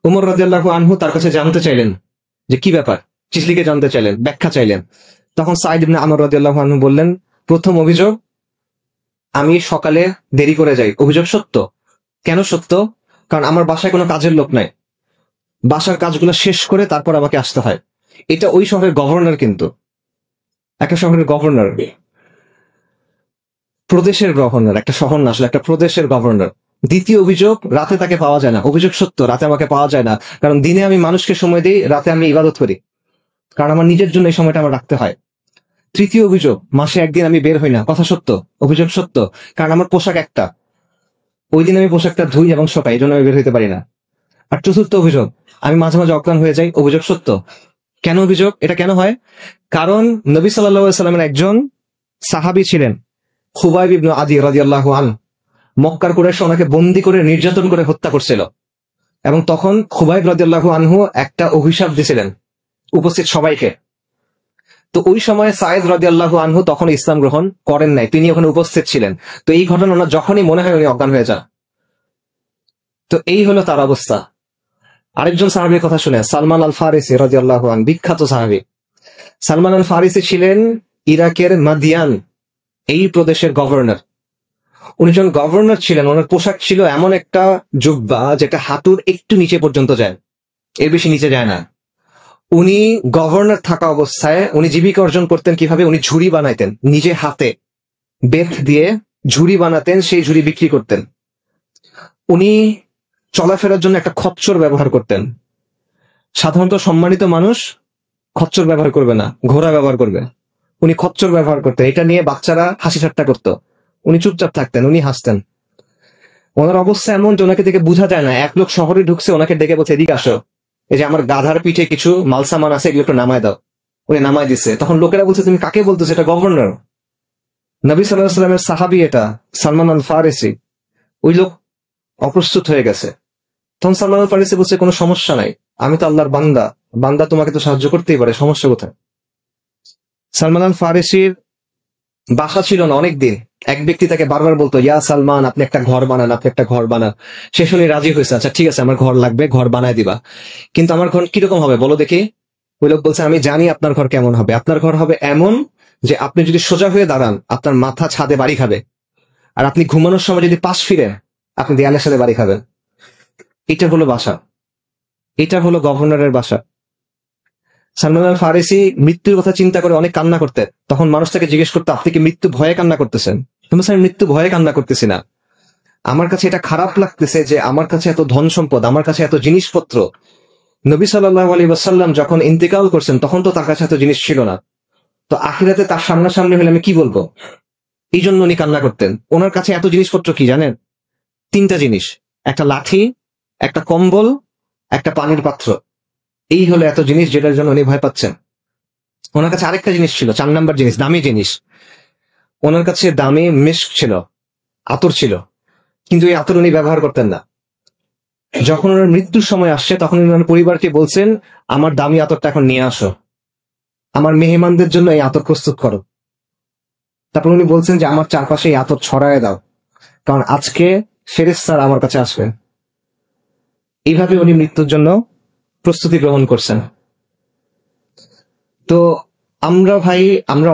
S1: উমর রাদিয়াল্লাহু আনহু তার কাছে জানতে চাইলেন যে কি ব্যাপার, চিসলিকে জানতে চাইলেন, ব্যাখ্যা চাইলেন। তখন সাঈদ ইবনে আমর রাদিয়াল্লাহু আনহু বললেন, প্রথম অভিযোগ, আমি সকালে দেরি করে যাই। অভিযোগ সত্য। কেন সত্য? কারণ আমার বাসায় কোনো কাজের লোক নাই, বাসার কাজগুলো শেষ করে তারপর আমাকে আসতে হয়। এটা ওই শহরের গভর্নর, কিন্তু একটা শহরের গভর্নর, প্রদেশের গভর্নর, একটা শহর না আসলে, একটা প্রদেশের গভর্নর। দ্বিতীয় অভিযোগ, রাতে তাকে পাওয়া যায় না। অভিযোগ সত্য, রাতে আমাকে পাওয়া যায় না, কারণ দিনে আমি মানুষকে সময় দিই, রাতে আমি ইবাদত করি, কারণ আমার নিজের জন্য এই সময়টা আমার রাখতে হয়। তৃতীয় অভিযোগ, মাসে একদিন আমি বের হই না। কথা সত্য, অভিযোগ সত্য, কারণ আমার পোশাক একটা, ওই দিন আমি পোশাকটা ধুই এবং শোকাই, এই জন্য আমি বের হইতে পারি না। আর চতুর্থ অভিযোগ, আমি মাঝে মাঝে অজ্ঞান হয়ে যাই। অভিযোগ সত্য। কেন অভিযোগ? এটা কেন হয়? কারণ নবী সাল্লাল্লাহু আলাইহি ওয়াসাল্লামের একজন সাহাবী ছিলেন, খুবাইব ইবনে আদি রাদিয়াল্লাহু আনহু। মক্কার কুরাইশ ওনাকে বন্দী করে নির্যাতন করে হত্যা করছিল, এবং তখন খুবাইব রাদিয়াল্লাহু আনহু একটা অভিশাপ দিয়েছিলেন উপস্থিত সবাইকে। তো ওই সময় সাঈদ রাদিয়াল্লাহু আনহু তখন ইসলাম গ্রহণ করেন নাই, তিনি ওখানে উপস্থিত ছিলেন। তো এই ঘটনা ওনার যখনই মনে হয় উনি অজ্ঞান হয়ে যান। তো এই হলো তার অবস্থা। আরেকজন সাহাবীর কথা শুনে, সালমান আল ফারিসি রাদিয়াল্লাহু আনহু, বিখ্যাত সাহাবী। সালমান আল ফারিসি ছিলেন ইরাকের মাদিয়ান এই প্রদেশের গভর্নর। উনি যখন গভর্নর ছিলেন, ওনার পোশাক ছিল এমন একটা জুব্বা যেটা হাঁটুর একটু নিচে পর্যন্ত যায়, এর বেশি নিচে যায় না। উনি গভর্নর থাকা অবস্থায় উনি জীবিকা অর্জন করতেন কিভাবে? উনি ঝুড়ি বানাইতেন, নিজে হাতে বেত দিয়ে ঝুড়ি বানাতেন, সেই ঝুড়ি বিক্রি করতেন। উনি চলাফেরার জন্য একটা খচ্চর ব্যবহার করতেন। সাধারণত সম্মানিত মানুষ খচ্চর ব্যবহার করবে না, ঘোড়া ব্যবহার করবে। উনি খচ্চর ব্যবহার করতেন। এটা নিয়ে বাচ্চারা হাসি ঠাট্টা করতো, উনি চুপচাপ থাকতেন, উনি হাসতেন। ওনার অবস্থা এমন যে ওনাকে দেখে বোঝা যায় না। এক লোক শহরে ঢুকছে, ওনাকে ডেকে বলছে, এদিকে আসো, এই যে আমার গাধার পিঠে কিছু মালসামান আছে, এগুলো একটু নামায় দাও। উনি নামায় দিচ্ছে। তখন লোকেরা বলছে, তুমি কাকে বলতেছো? এটা গভর্নর, নবী সাল্লাল্লাহু আলাইহি ওয়াসাল্লামের সাহাবী, এটা সালমান আল ফারিসি। ওই লোক অপ্রস্তুত হয়ে গেছে। তখন সালমান আল ফারিসি বলছে, কোনো সমস্যা নাই, আমি তো আল্লাহর বান্দা, বান্দা তোমাকে তো সাহায্য করতেই পারে, সমস্যা কোথায়? সালমান আল ফারিসির বাসা ছিল না অনেকদিন। এক ব্যক্তি তাকে বারবার বলতো, ইয়া সালমান, আপনি একটা ঘর বানান, আপনি একটা ঘর বানান। সে শুনে রাজি হয়েছে, আচ্ছা ঠিক আছে, আমার ঘর লাগবে, ঘর বানায় দিবা। কিন্তু আমার ঘর কিরকম হবে বলো দেখি? ওই লোক বলছে, আমি জানি আপনার ঘর কেমন হবে। আপনার ঘর হবে এমন যে আপনি যদি সোজা হয়ে দাঁড়ান, আপনার মাথা ছাদে বাড়ি খাবে, আর আপনি ঘুমানোর সময় যদি পাশ ফিরেন, আপনি দেয়ালের সাথে বাড়ি খাবেন। এটা হলো বাসা, এটা হলো গভর্নরের বাসা। সালমান আল ফারিসি মৃত্যুর কথা চিন্তা করে অনেক কান্না করতেন। তখন মানুষ তাকে জিজ্ঞেস করতো, আপনি কি মৃত্যু ভয়ে কান্না করতেছেন? তুমি স্যার, মৃত্যু ভয়ে কান্না করতেছি না, আমার কাছে এটা খারাপ লাগতেছে যে আমার কাছে এত ধন সম্পদ, আমার কাছে এত জিনিসপত্র। নবী সাল্লাল্লাহু আলাইহি ওয়াসাল্লাম যখন ইন্তেকাল করছেন, তখন তো তার কাছে এত জিনিস ছিল না। তো আখিরাতে তার সামনাসামনি হলে আমি কি বলবো? এই জন্য উনি কান্না করতেন। ওনার কাছে এত জিনিসপত্র কি জানেন? 3টা জিনিস, একটা লাঠি, একটা কম্বল, একটা পানির পাত্র। এই হলো এত জিনিস যেটার জন্য উনি ভয় পাচ্ছেন। ওনার কাছে আরেকটা জিনিস ছিল, 4 নাম্বার জিনিস, দামি জিনিস। ওনার কাছে দামি মিস্ক ছিল, আতর ছিল, কিন্তু এই আতর উনি ব্যবহার করতেন না। যখন ওনার মৃত্যুর সময় আসছে, তখন ওনার পরিবারকে বলছেন, আমার দামি আতরটা এখন নিয়ে আসো, আমার মেহমানদের জন্য এই আতর প্রস্তুত করো। তারপর উনি বলছেন যে আমার চারপাশে এই আতর ছড়ায় দাও, কারণ আজকে ফেরেশতারা আমার কাছে আসবে। এইভাবে উনি মৃত্যুর জন্য প্রস্তুতি গ্রহণ করছেন। তো আমরা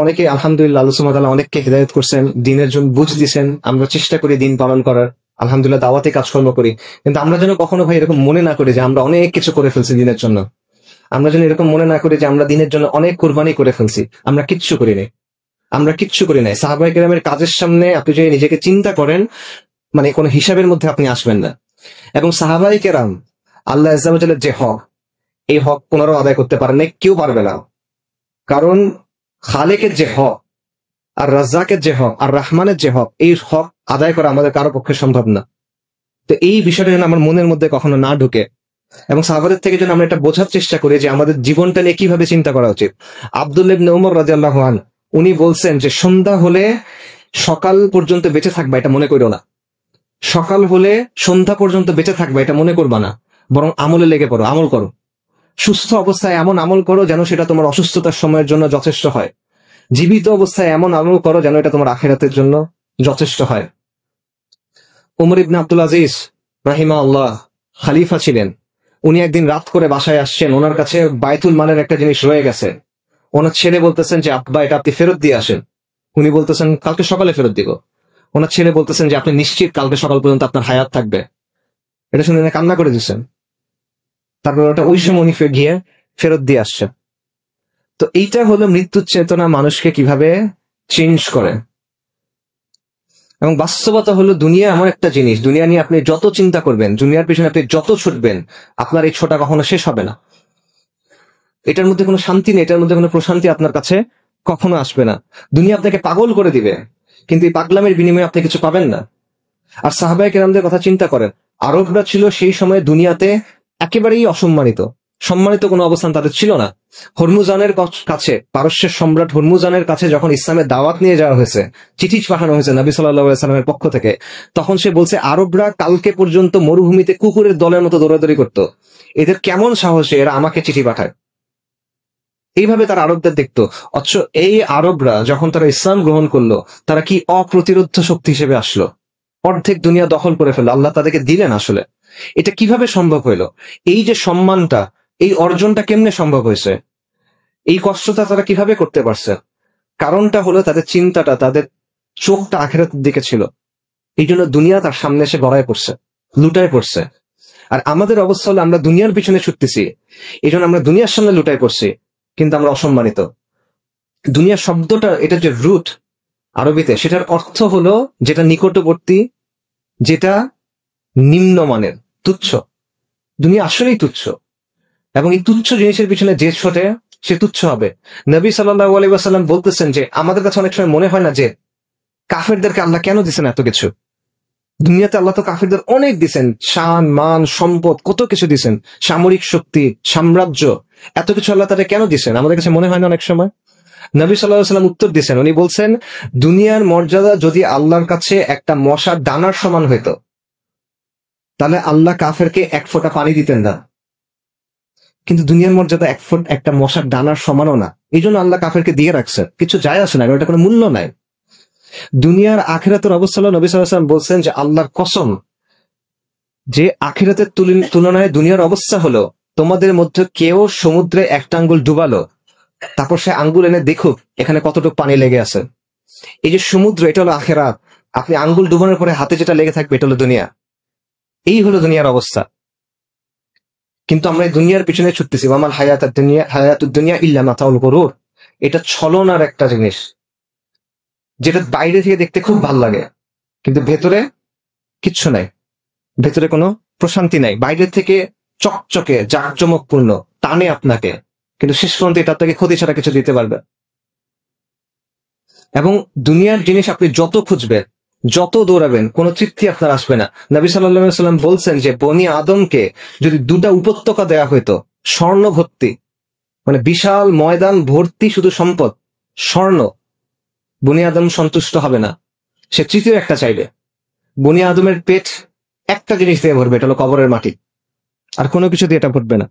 S1: অনেকে আলহামদুলিল্লাহ, আল্লাহ সুবহানাহু ওয়া তাআলা অনেককে হিদায়াত করছেন, দিনের জন্য বুঝ দিছেন। আমরা চেষ্টা করি দিন পালন করার, আলহামদুলিল্লাহ দাওয়াতে কাজকর্ম করি। কিন্তু আমরা যেন কখনো ভাই এরকম মনে না করি যে আমরা অনেক কিছু করে ফেলছি দিনের জন্য। আমরা যেন এরকম মনে না করি যে আমরা দিনের জন্য অনেক কুরবানি করে ফেলছি। আমরা কিচ্ছু করি নাই, আমরা কিচ্ছু করি নাই। সাহাবায়ে কেরামের কাজের সামনে আপনি যদি নিজেকে চিন্তা করেন, মানে কোনো হিসাবের মধ্যে আপনি আসবেন না। এবং সাহাবায়ে কেরাম আল্লাহ আযজা ওয়া জাল্লার যে হক, এই হক পুনরায় আদায় করতে পারেন না, কেউ পারবে না। কারণ খালেকের যে হক, আর রাজ্জাকের যে হক, আর রহমানের যে হক, এই হক আদায় করা আমাদের কারো পক্ষে সম্ভব না। তো এই বিষয়টা যেন আমার মনের মধ্যে কখনো না ঢুকে, এবং সাহাবাদের থেকে যেন আমরা এটা বোঝার চেষ্টা করি যে আমাদের জীবনটা নিয়ে কিভাবে চিন্তা করা উচিত। আব্দুল্লাহ ইবনে উমর রাদিয়াল্লাহু আনহু উনি বলছেন যে সন্ধ্যা হলে সকাল পর্যন্ত বেঁচে থাকবা এটা মনে করো না, সকাল হলে সন্ধ্যা পর্যন্ত বেঁচে থাকবা এটা মনে করবা না, বরং আমলে লেগে পড়ো, আমল করো। সুস্থ অবস্থায় এমন আমল করো যেন সেটা তোমার অসুস্থতার সময়ের জন্য যথেষ্ট হয়। জীবিত অবস্থায় এমন আমল করো যেন এটা তোমার আখিরাতের জন্য যথেষ্ট হয়। ওমর ইবনে আব্দুল আজিজ রাহিমাহুল্লাহ খলিফা ছিলেন। উনি একদিন রাত করে বাসায় আসছেন, ওনার কাছে বাইতুল মালের একটা জিনিস রয়ে গেছে। ওনার ছেলে বলতেছেন যে আব্বা এটা আপনি ফেরত দিয়ে আসেন। উনি বলতেছেন কালকে সকালে ফেরত দিব। ওনার ছেলে বলতেছেন যে আপনি নিশ্চিত কালকে সকাল পর্যন্ত আপনার হায়াত থাকবে। এটা শুনে উনি কান্না করে দিচ্ছেন। তারপর ওটা ওই সময় উনি গিয়ে ফেরত দিয়ে আসছে। তো এইটা হলো মৃত্যুর চেতনা মানুষকে কিভাবে চেঞ্জ করে। এবং বাস্তবতা হলো দুনিয়া এমন একটা জিনিস, দুনিয়া নিয়ে আপনি যত চিন্তা করবেন, দুনিয়ার পিছনে আপনি যত ছুটবেন, আপনার এই ছোটা কখনো শেষ হবে না। এটার মধ্যে কোনো শান্তি নেই, এটার মধ্যে কোনো প্রশান্তি আপনার কাছে কখনো আসবে না। দুনিয়া আপনাকে পাগল করে দিবে, কিন্তু এই পাগলামের বিনিময়ে আপনি কিছু পাবেন না। আর সাহাবায়ে কেরামদের কথা চিন্তা করেন, আরবরা ছিল সেই সময় দুনিয়াতে একেবারেই অসম্মানিত, সম্মানিত কোনো অবস্থান তাদের ছিল না। হরমুজানের কাছে, পারস্যের সম্রাট হরমুজানের কাছে যখন ইসলামের দাওয়াত নিয়ে যাওয়া হয়েছে, চিঠি পাঠানো হয়েছে নবী সাল্লাল্লাহু আলাইহি ওয়াসাল্লামের পক্ষ থেকে, তখন সে বলছে আরবরা কালকে পর্যন্ত মরুভূমিতে কুকুরের দলের মতো দৌড়াদৌড়ি করত, এদের কেমন সাহসে এরা আমাকে চিঠি পাঠায়। এইভাবে তারা আরবদের দেখতো। অথচ এই আরবরা যখন তারা ইসলাম গ্রহণ করলো, তারা কি অপ্রতিরোধ শক্তি হিসেবে আসলো, অর্ধেক দুনিয়া দখল করে ফেললো। আল্লাহ তাদেরকে দিলেন। আসলে এটা কিভাবে সম্ভব হইলো? এই যে সম্মানটা, এই অর্জনটা কেমনে সম্ভব হয়েছে? এই কষ্টটা তারা কিভাবে করতে পারছে? কারণটা হলো তাদের চিন্তাটা, তাদের চোখটা আখিরাতের দিকে ছিল। এই জন্য দুনিয়া তার সামনে এসে গড়ায় পড়ছে, লুটায় পড়ছে। আর আমাদের অবস্থা হলো আমরা দুনিয়ার পিছনে ছুটতেছি, এই জন্য আমরা দুনিয়ার সামনে লুটায় পড়ছি, কিন্তু আমরা অসম্মানিত। দুনিয়া শব্দটা, এটা যে রুট আরবিতে, সেটার অর্থ হলো যেটা নিকটবর্তী, যেটা নিম্নমানের, তুচ্ছ। দুনিয়া আসলেই তুচ্ছ, এবং এই তুচ্ছ জিনিসের পিছনে যে ছোটে সে তুচ্ছ হবে। নবী সাল্লাল্লাহু আলাইহি ওয়াসাল্লাম বলতেছেন যে আমাদের কাছে অনেক সময় মনে হয় না যে কাফেরদেরকে আল্লাহ কেন দিচ্ছেন এত কিছু। দুনিয়াতে আল্লাহ তো কাফেরদের অনেক দিচ্ছেন, শান, মান, সম্পদ, কত কিছু দিচ্ছেন, সামরিক শক্তি, সাম্রাজ্য, এত কিছু আল্লাহ তাদের কেন দিচ্ছেন? আমাদের কাছে মনে হয় না অনেক সময়? নবী সাল্লাল্লাহু আলাইহি ওয়াসাল্লাম উত্তর দিচ্ছেন, উনি বলছেন দুনিয়ার মর্যাদা যদি আল্লাহর কাছে একটা মশার দানার সমান হইতো, তাহলে আল্লাহ কাফেরকে এক ফোঁটা পানি দিতেন না। কিন্তু দুনিয়ার মর্যাদা একটা মশার দানার সমানও না, এই জন্য আল্লাহ কাফেরকে দিয়ে রাখছেন। কিছু যায় আসে না, এটা কোনো মূল্য নাই। দুনিয়ার আখিরাতের অবস্থা হলো, নবী সাল্লাল্লাহু আলাইহি ওয়াসাল্লাম বলছেন যে আল্লাহর কসম, যে আখিরাতের তুলনায় দুনিয়ার অবস্থা হলো তোমাদের মধ্যে কেউ সমুদ্রে একটা আঙ্গুল ডুবালো, তারপর সে আঙ্গুল এনে দেখুক এখানে কতটুকু পানি লেগে আছে। এই যে সমুদ্র, এটা হলো আখিরাত। আপনি আঙ্গুল ডুবানোর পরে হাতে যেটা লেগে থাকবে, এটা হলো দুনিয়া। এই হলো দুনিয়ার অবস্থা। কিন্তু আমরা এই দুনিয়ার পিছনে ছুটতেছি। ওয়ামাল হায়াতুদ দুনিয়া ইল্লা মাতাউল গুরুর। এটা ছলনার একটা জিনিস, যেটা বাইরে থেকে দেখতে খুব ভালো লাগে, কিন্তু ভেতরে কিচ্ছু নাই, ভেতরে কোনো প্রশান্তি নাই। বাইরে থেকে চকচকে জাঁকজমকপূর্ণ, টানে আপনাকে, কিন্তু শেষ পর্যন্ত এটা আপনাকে ক্ষতি ছাড়া কিছু দিতে পারবে। এবং দুনিয়ার জিনিস আপনি যত খুঁজবেন, যত দৌড়াবেন, কোনো তৃপ্তি আপনার আসবে না। নবী সাল্লাল্লাহু আলাইহি ওয়াসাল্লাম বলছেন যে বনি আদমকে যদি 2টা উপত্যকা দেয়া হইতো, স্বর্ণ ভর্তি, মানে বিশাল ময়দান ভর্তি শুধু সম্পদ, স্বর্ণ, বনি আদম সন্তুষ্ট হবে না, সে তৃতীয় একটা চাইবে। বনি আদমের পেট একটা জিনিস দিয়ে ভরবে, এটা হলো কবরের মাটি, আর কোনো কিছু দিয়ে এটা ভরবে না।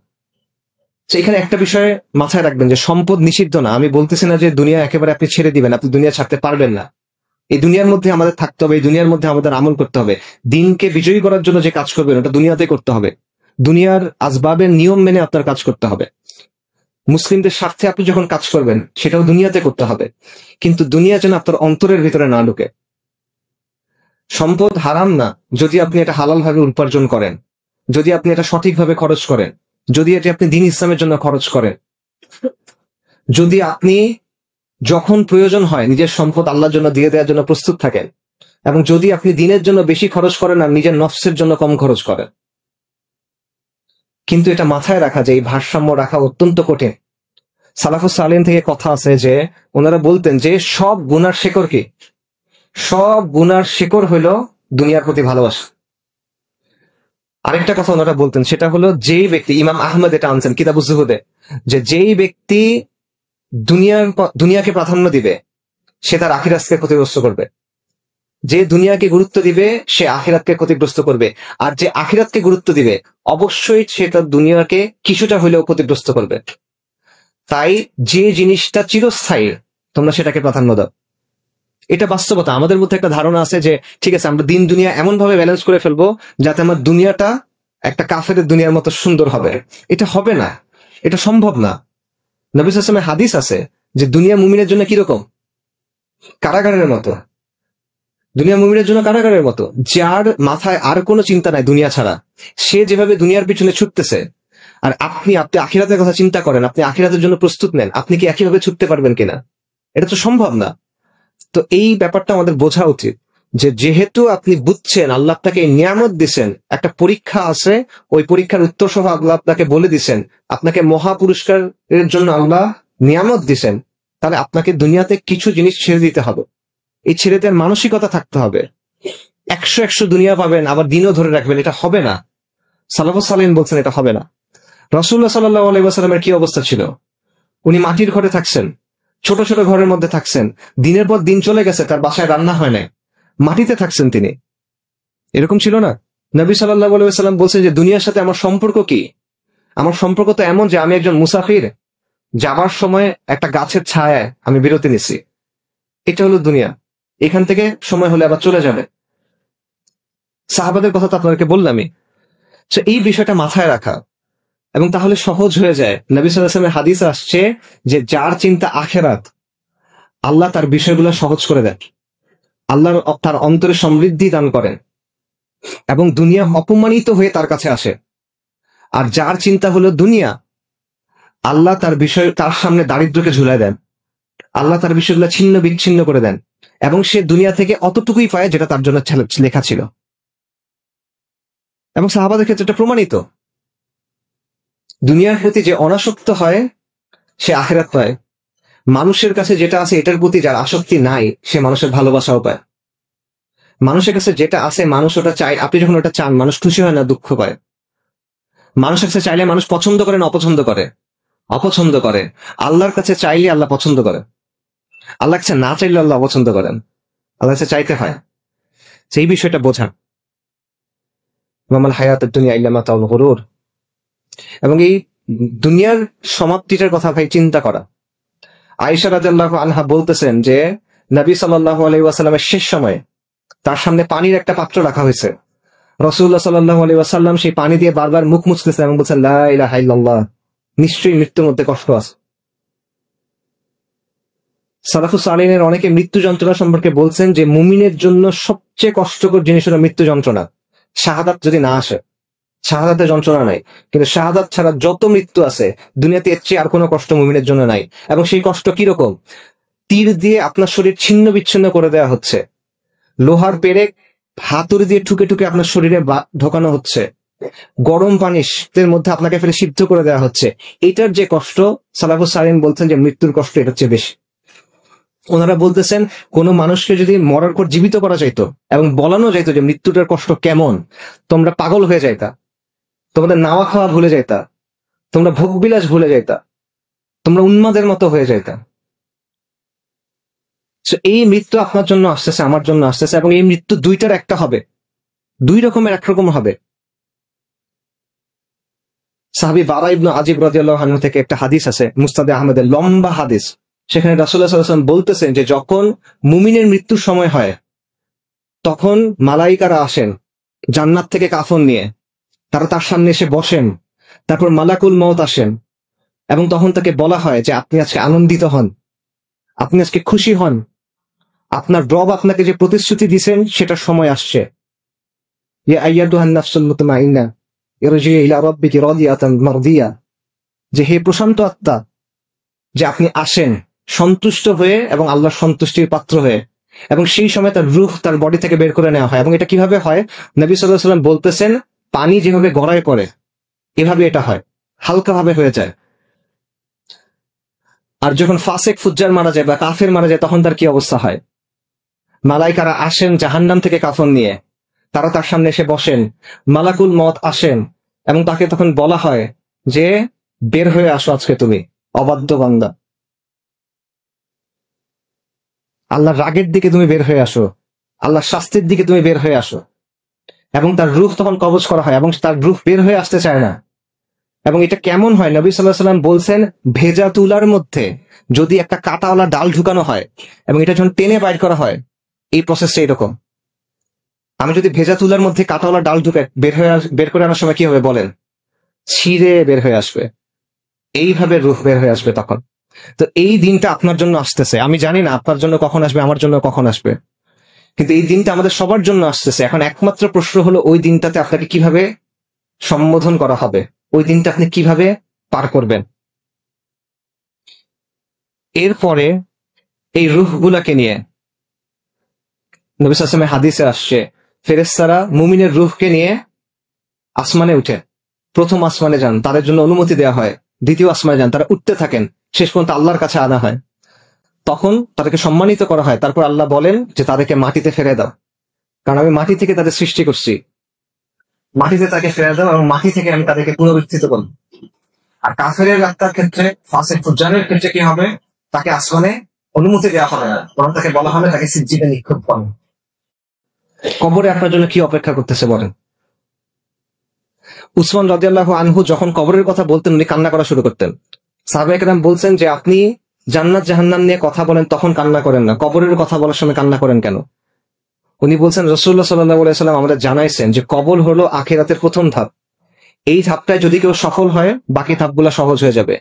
S1: এখানে একটা বিষয়ে মাথায় রাখবেন যে সম্পদ নিষিদ্ধ না। আমি বলতেছি না যে দুনিয়া একেবারে আপনি ছেড়ে দিবেন, আপনি দুনিয়া ছাড়তে পারবেন না। এই দুনিয়ার মধ্যে আমাদের থাকতে হবে, এই দুনিয়ার মধ্যে আমাদের আমল করতে হবে। দিনকে বিজয়ী করার জন্য যে কাজ করবেন ওটা দুনিয়াতে করতে হবে, দুনিয়ার আসবাবের নিয়ম মেনে আপনার কাজ করতে হবে। মুসলিমদের স্বার্থে আপনি যখন কাজ করবেন সেটাও দুনিয়াতে করতে হবে, কিন্তু দুনিয়া যেন আপনার অন্তরের ভিতরে না ঢুকে। সম্পদ হারাম না যদি আপনি এটা হালাল ভাবে উপার্জন করেন, যদি আপনি এটা সঠিকভাবে খরচ করেন, যদি এটা আপনি দ্বীন ইসলামের জন্য খরচ করেন, যদি আপনি যখন প্রয়োজন হয় নিজের সম্পদ আল্লাহর জন্য দিয়ে দেওয়ার জন্য প্রস্তুত থাকেন, এবং যদি আপনি দ্বীনের জন্য বেশি খরচ করেন আর নিজের নফসের জন্য কম খরচ করেন। কিন্তু এটা মাথায় রাখা যে এই ভারসাম্য রাখা অত্যন্ত কঠিন। সালাফুস সালেহিন থেকে কথা আছে যে ওনারা বলতেন যে সব গুনার শেকড় কি? সব গুনার শেকড় হইল দুনিয়ার প্রতি ভালোবাসা। আরেকটা কথা ওনারা বলতেন, সেটা হলো যেই ব্যক্তি, ইমাম আহমদ এটা আনছেন কিতাবুজ জুহুদে, যে যেই ব্যক্তি দুনিয়াকে প্রাধান্য দিবে সে তার আখিরাতকে ক্ষতিগ্রস্ত করবে। যে দুনিয়াকে গুরুত্ব দিবে সে আখিরাতকে ক্ষতিগ্রস্ত করবে, আর যে আখিরাতকে গুরুত্ব দিবে অবশ্যই সে তার দুনিয়াকে কিছুটা হলেও ক্ষতিগ্রস্ত করবে। তাই যে জিনিসটা চিরস্থায়ী তোমরা সেটাকে প্রাধান্য দাও। এটা বাস্তবতা। আমাদের মধ্যে একটা ধারণা আছে যে ঠিক আছে আমরা দিন দুনিয়া এমন ভাবে ব্যালেন্স করে ফেলবো যাতে আমার দুনিয়াটা একটা কাফেরের দুনিয়ার মতো সুন্দর হবে। এটা হবে না, এটা সম্ভব না। নবী সাল্লাল্লাহু আলাইহি ওয়াসাল্লামের হাদিস আছে যে দুনিয়া মুমিনের জন্য কিরকম, কারাগারের মতো। দুনিয়া মুমিনের জন্য কারাগারের মতো। যার মাথায় আর কোনো চিন্তা নাই দুনিয়া ছাড়া, সে যেভাবে দুনিয়ার পিছনে ছুটতেছে, আর আপনি আখিরাতের কথা চিন্তা করেন, আপনি আখিরাতের জন্য প্রস্তুত নেন, আপনি কি একইভাবে ছুটতে পারবেন কিনা? এটা তো সম্ভব না। তো এই ব্যাপারটা আমাদের বোঝা উচিত যে যেহেতু আপনি বুঝছেন আল্লাহ আপনাকে এই নিয়ামত দিচ্ছেন, একটা পরীক্ষা আছে, ওই পরীক্ষার উত্তর সহ আল্লাহ আপনাকে বলে দিচ্ছেন, আপনাকে মহা পুরস্কারের জন্য আল্লাহ নিয়ামত দিচ্ছেন, তাহলে আপনাকে দুনিয়াতে কিছু জিনিস ছেড়ে দিতে হবে। এই ছেড়ে দেওয়ার মানসিকতা থাকতে হবে। 100 দুনিয়া পাবেন আবার দিনও ধরে রাখবেন, এটা হবে না। সালাফুস সালিহিন বলছেন এটা হবে না। রাসূলুল্লাহ সাল্লাল্লাহু আলাইহি ওয়াসাল্লামের কি অবস্থা ছিল? উনি মাটির ঘরে থাকছেন, ছোট ছোট ঘরের মধ্যে থাকছেন, দিনের পর দিন চলে গেছে, তার বাসায় রান্না হয় নাই, মাটিতে থাকছেন তিনি। এরকম ছিল না। নবী সাল্লাল্লাহু আলাইহি ওয়াসাল্লাম বলছেন যে দুনিয়ার সাথে আমার সম্পর্ক কি? আমার সম্পর্ক তো এমন যে আমি একজন মুসাফির, যাবার সময় একটা গাছের ছায়ায় আমি বিরতি নিছি। এটা হলো দুনিয়া। এখান থেকে সময় হলে আবার চলে যাবে। সাহাবাদের কথা তো আপনাদেরকে বললামই। এই বিষয়টা মাথায় রাখা, এবং তাহলে সহজ হয়ে যায়। নবী সাল্লাল্লাহু আলাইহি ওয়াসাল্লামের হাদিসে আসছে যে যার চিন্তা আখিরাত, আল্লাহ তার বিষয়গুলো সহজ করে দেন, আল্লাহ তার অন্তরে সমৃদ্ধি দান করেন, এবং দুনিয়া অপমানিত হয়ে তার কাছে আসে। আর যার চিন্তা হলো দুনিয়া, আল্লাহ তার বিষয়, তার সামনে দারিদ্র্যকে ঝুলাই দেন, আল্লাহ তার বিষয়গুলো ছিন্ন বিচ্ছিন্ন করে দেন, এবং সে দুনিয়া থেকে অতটুকুই পায় যেটা তার জন্য লেখা ছিল। এবং সাহাবাদের ক্ষেত্রে এটা প্রমাণিত। দুনিয়ার প্রতি যে অনাসক্ত হয় সে আখিরাত পায়। মানুষের কাছে যেটা আছে এটার প্রতি যার আসক্তি নাই সে মানুষের ভালোবাসাও পায়। মানুষের কাছে যেটা আছে মানুষ ওটা চায়, আপনি যখন ওটা চান মানুষ খুশি হয় না, দুঃখ পায়। মানুষের কাছে চাইলে মানুষ পছন্দ করে না অপছন্দ করে? অপছন্দ করে। আল্লাহর কাছে চাইলে আল্লাহ পছন্দ করে, আল্লাহর কাছে না চাইলে আল্লাহ অপছন্দ করেন। আল্লাহর কাছে চাইতে হয়। সেই বিষয়টা বোঝা। মামাল হায়াতুদ দুনিয়া ইল্লা মাতাউল গুরুর। এবং এই দুনিয়ার সমাপ্তিটার কথা ভাই চিন্তা করা। আয়েশা রাদিয়াল্লাহু আনহা বলতেছেন যে নবী সাল্লাল্লাহু আলাইহি ওয়াসাল্লামের শেষ সময়ে তার সামনে পানির একটা পাত্র রাখা হয়েছে। রাসূলুল্লাহ সাল্লাল্লাহু আলাইহি ওয়াসাল্লাম সেই পানি দিয়ে বারবার মুখ মুছতেছেন এবং বলছেন লা ইলাহা ইল্লাল্লাহ, নিশ্চয়ই মৃত্যুর মধ্যে কষ্ট আছে। সালাফুস সালিহিনের অনেকে মৃত্যু যন্ত্রণা সম্পর্কে বলছেন যে মুমিনের জন্য সবচেয়ে কষ্টকর জিনিস হলো মৃত্যু যন্ত্রণা। শাহাদাত যদি না আসে, শাহাদাতের যন্ত্রণা নাই, কিন্তু শাহাদাত ছাড়া যত মৃত্যু আছে দুনিয়াতে এর চেয়ে আর কোনো কষ্ট মুমিনের জন্য নাই। এবং সেই কষ্ট কিরকম? তীর দিয়ে আপনার শরীর ছিন্ন বিচ্ছিন্ন করে দেওয়া হচ্ছে, লোহার পেরেক হাতুড়ি দিয়ে ঠুকে ঠুকে আপনার শরীরে ঢোকানো হচ্ছে, গরম পানির মধ্যে আপনাকে ফেলে সিদ্ধ করে দেওয়া হচ্ছে। এটার যে কষ্ট, সালাফুস সালিহিন বলছেন যে মৃত্যুর কষ্ট এটার চেয়ে বেশি। ওনারা বলতেছেন কোন মানুষকে যদি মরার পর জীবিত করা যাইতো এবং বলানো যাইতো যে মৃত্যুটার কষ্ট কেমন, তোমরা পাগল হয়ে যাইতা, তোমাদের নাওয়া খাওয়া ভুলে যাইতা, তোমরা ভোগবিলাস ভুলে যাইতা, তোমরা উন্মাদের মতো হয়ে যাইতা। এই মৃত্যু আপনার জন্য আসতেছে, আমার জন্য আসতেছে, এবং এই মৃত্যু দুইটার একটা হবে, দুই রকমের একরকম হবে। সাহাবী বারা ইবনে আজিব রাদিয়াল্লাহু আনহু থেকে একটা হাদিস আছে, মুসনাদে আহমদের লম্বা হাদিস। সেখানে রাসূলুল্লাহ সাল্লাল্লাহু আলাইহি ওয়াসাল্লাম বলতেছেন যে যখন মুমিনের মৃত্যুর সময় হয় তখন মালাইকারা আসেন জান্নাত থেকে কাফন নিয়ে, তারা তার সামনে এসে বসেন, তারপর মালাকুল মউত আসেন এবং তখন তাকে বলা হয় যে আপনি আজকে আনন্দিত হন, আপনি আজকে খুশি হন, আপনার রব আপনাকে যে প্রতিশ্রুতি দিয়েছেন সেটার সময় আসছে। ইয়া আইয়াতুহান নাফসুল মুতমাইন্না ইরজিই ইলা রাব্বিকি রাদিয়াতান মারদিয়া, যে হে প্রশান্ত আত্মা, যে আপনি আসেন সন্তুষ্ট হয়ে এবং আল্লাহর সন্তুষ্টির পাত্র হয়ে, এবং সেই সময় তার রূহ তার বডি থেকে বের করে নেওয়া হয়। এবং এটা কিভাবে হয়? নবী সাল্লাল্লাহু আলাইহি ওয়াসাল্লাম বলতেছেন পানি যেভাবে গড়ায় পড়ে এভাবে এটা হয়, হালকা ভাবে হয়ে যায়। আর যখন ফাসেক ফুজ্জার মারা যায় বা কাফের মারা যায় তখন তার কি অবস্থা হয়? মালাইকারা আসেন জাহান্নাম থেকে কাফন নিয়ে, তারা তার সামনে এসে বসেন, মালাকুল মউত আসেন এবং তাকে তখন বলা হয় যে বের হয়ে আসো আজকে তুমি অবাধ্য বান্দা, আল্লাহর রাগের দিকে তুমি বের হয়ে আসো, আল্লাহর শাস্তির দিকে তুমি বের হয়ে আসো, এবং তার রূহ তখন কবজ করা হয় এবং তার রূহ বের হয়ে আসতে চায় না। এবং এটা কেমন হয়, নবী সাল্লাল্লাহু আলাইহি ওয়াসাল্লাম বলছেন ভেজা তুলার মধ্যে যদি একটা কাঁটাওয়ালা ডাল ঢুকানো হয় এবং এটা যখন টেনে বাইর করা হয়, এই প্রসেসটা এরকম। আমি যদি ভেজা তুলার মধ্যে কাঁটাওয়ালা ডাল ঢুকে বের করে আনার সময় কি হবে বলেন? ছিঁড়ে বের হয়ে আসবে, এইভাবে রূহ বের হয়ে আসবে তখন। তো এই দিনটা আপনার জন্য আসতেছে, আমি জানি না আপনার জন্য কখন আসবে, আমার জন্য কখন আসবে, কিন্তু এই দিনটা আমাদের সবার জন্য আসতেছে। এখন একমাত্র প্রশ্ন হলো ওই দিনটাতে আপনাকে কিভাবে সম্বোধন করা হবে, ওই দিনটা আপনি কিভাবে পার করবেন। এরপরে এই রূহগুলাকে নিয়ে নবী সাল্লাল্লাহু আলাইহি ওয়াসাল্লামের হাদিসে আসছে ফেরেশতারা মুমিনের রূহকে নিয়ে আসমানে উঠে, প্রথম আসমানে যান, তাদের জন্য অনুমতি দেওয়া হয়, দ্বিতীয় আসমানে যান, তারা উঠতে থাকেন, শেষ পর্যন্ত আল্লাহর কাছে আনা হয়, তখন তাদেরকে সম্মানিত করা হয়। তারপর আল্লাহ বলেন যে তাদেরকে মাটিতে ফেলে দাও, কারণ আমি মাটি থেকে তাদের সৃষ্টি করছি, মাটিতে তাকে ফেলে দাও এবং মাটি থেকে আমি তাদেরকে পুনরুত্থিত করব। আর কাফেরের আত্মার ক্ষেত্রে, ফাসিক ফুজ্জারের ক্ষেত্রে কি হবে? তাকে আসমানে অনুমতি দেওয়া হবে না, বরং তাকে বলা হবে তাকে সিজ্জিদে নিক্ষেপ করুন। কবরে আপনার জন্য কি অপেক্ষা করতেছে বলেন? উসমান রাদিয়াল্লাহু আনহু যখন কবরের কথা বলতেন উনি কান্না করা শুরু করতেন। সাহাবায়ে কেরাম বলছেন যে আপনি জান্নাত জাহান্নাম নিয়ে কথা বলেন তখন কান্না করেন না, কবরের কথা বলার সময় কান্না করেন কেন? উনি বলছেন রাসূলুল্লাহ সাল্লাল্লাহু আলাইহি ওয়াসাল্লাম আমাদের জানাইছেন যে কবর হলো আখিরাতের প্রথম ধাপ। এই ধাপটায় যদি কেউ সফল হয় বাকি ধাপগুলা সহজ হয়ে যাবে,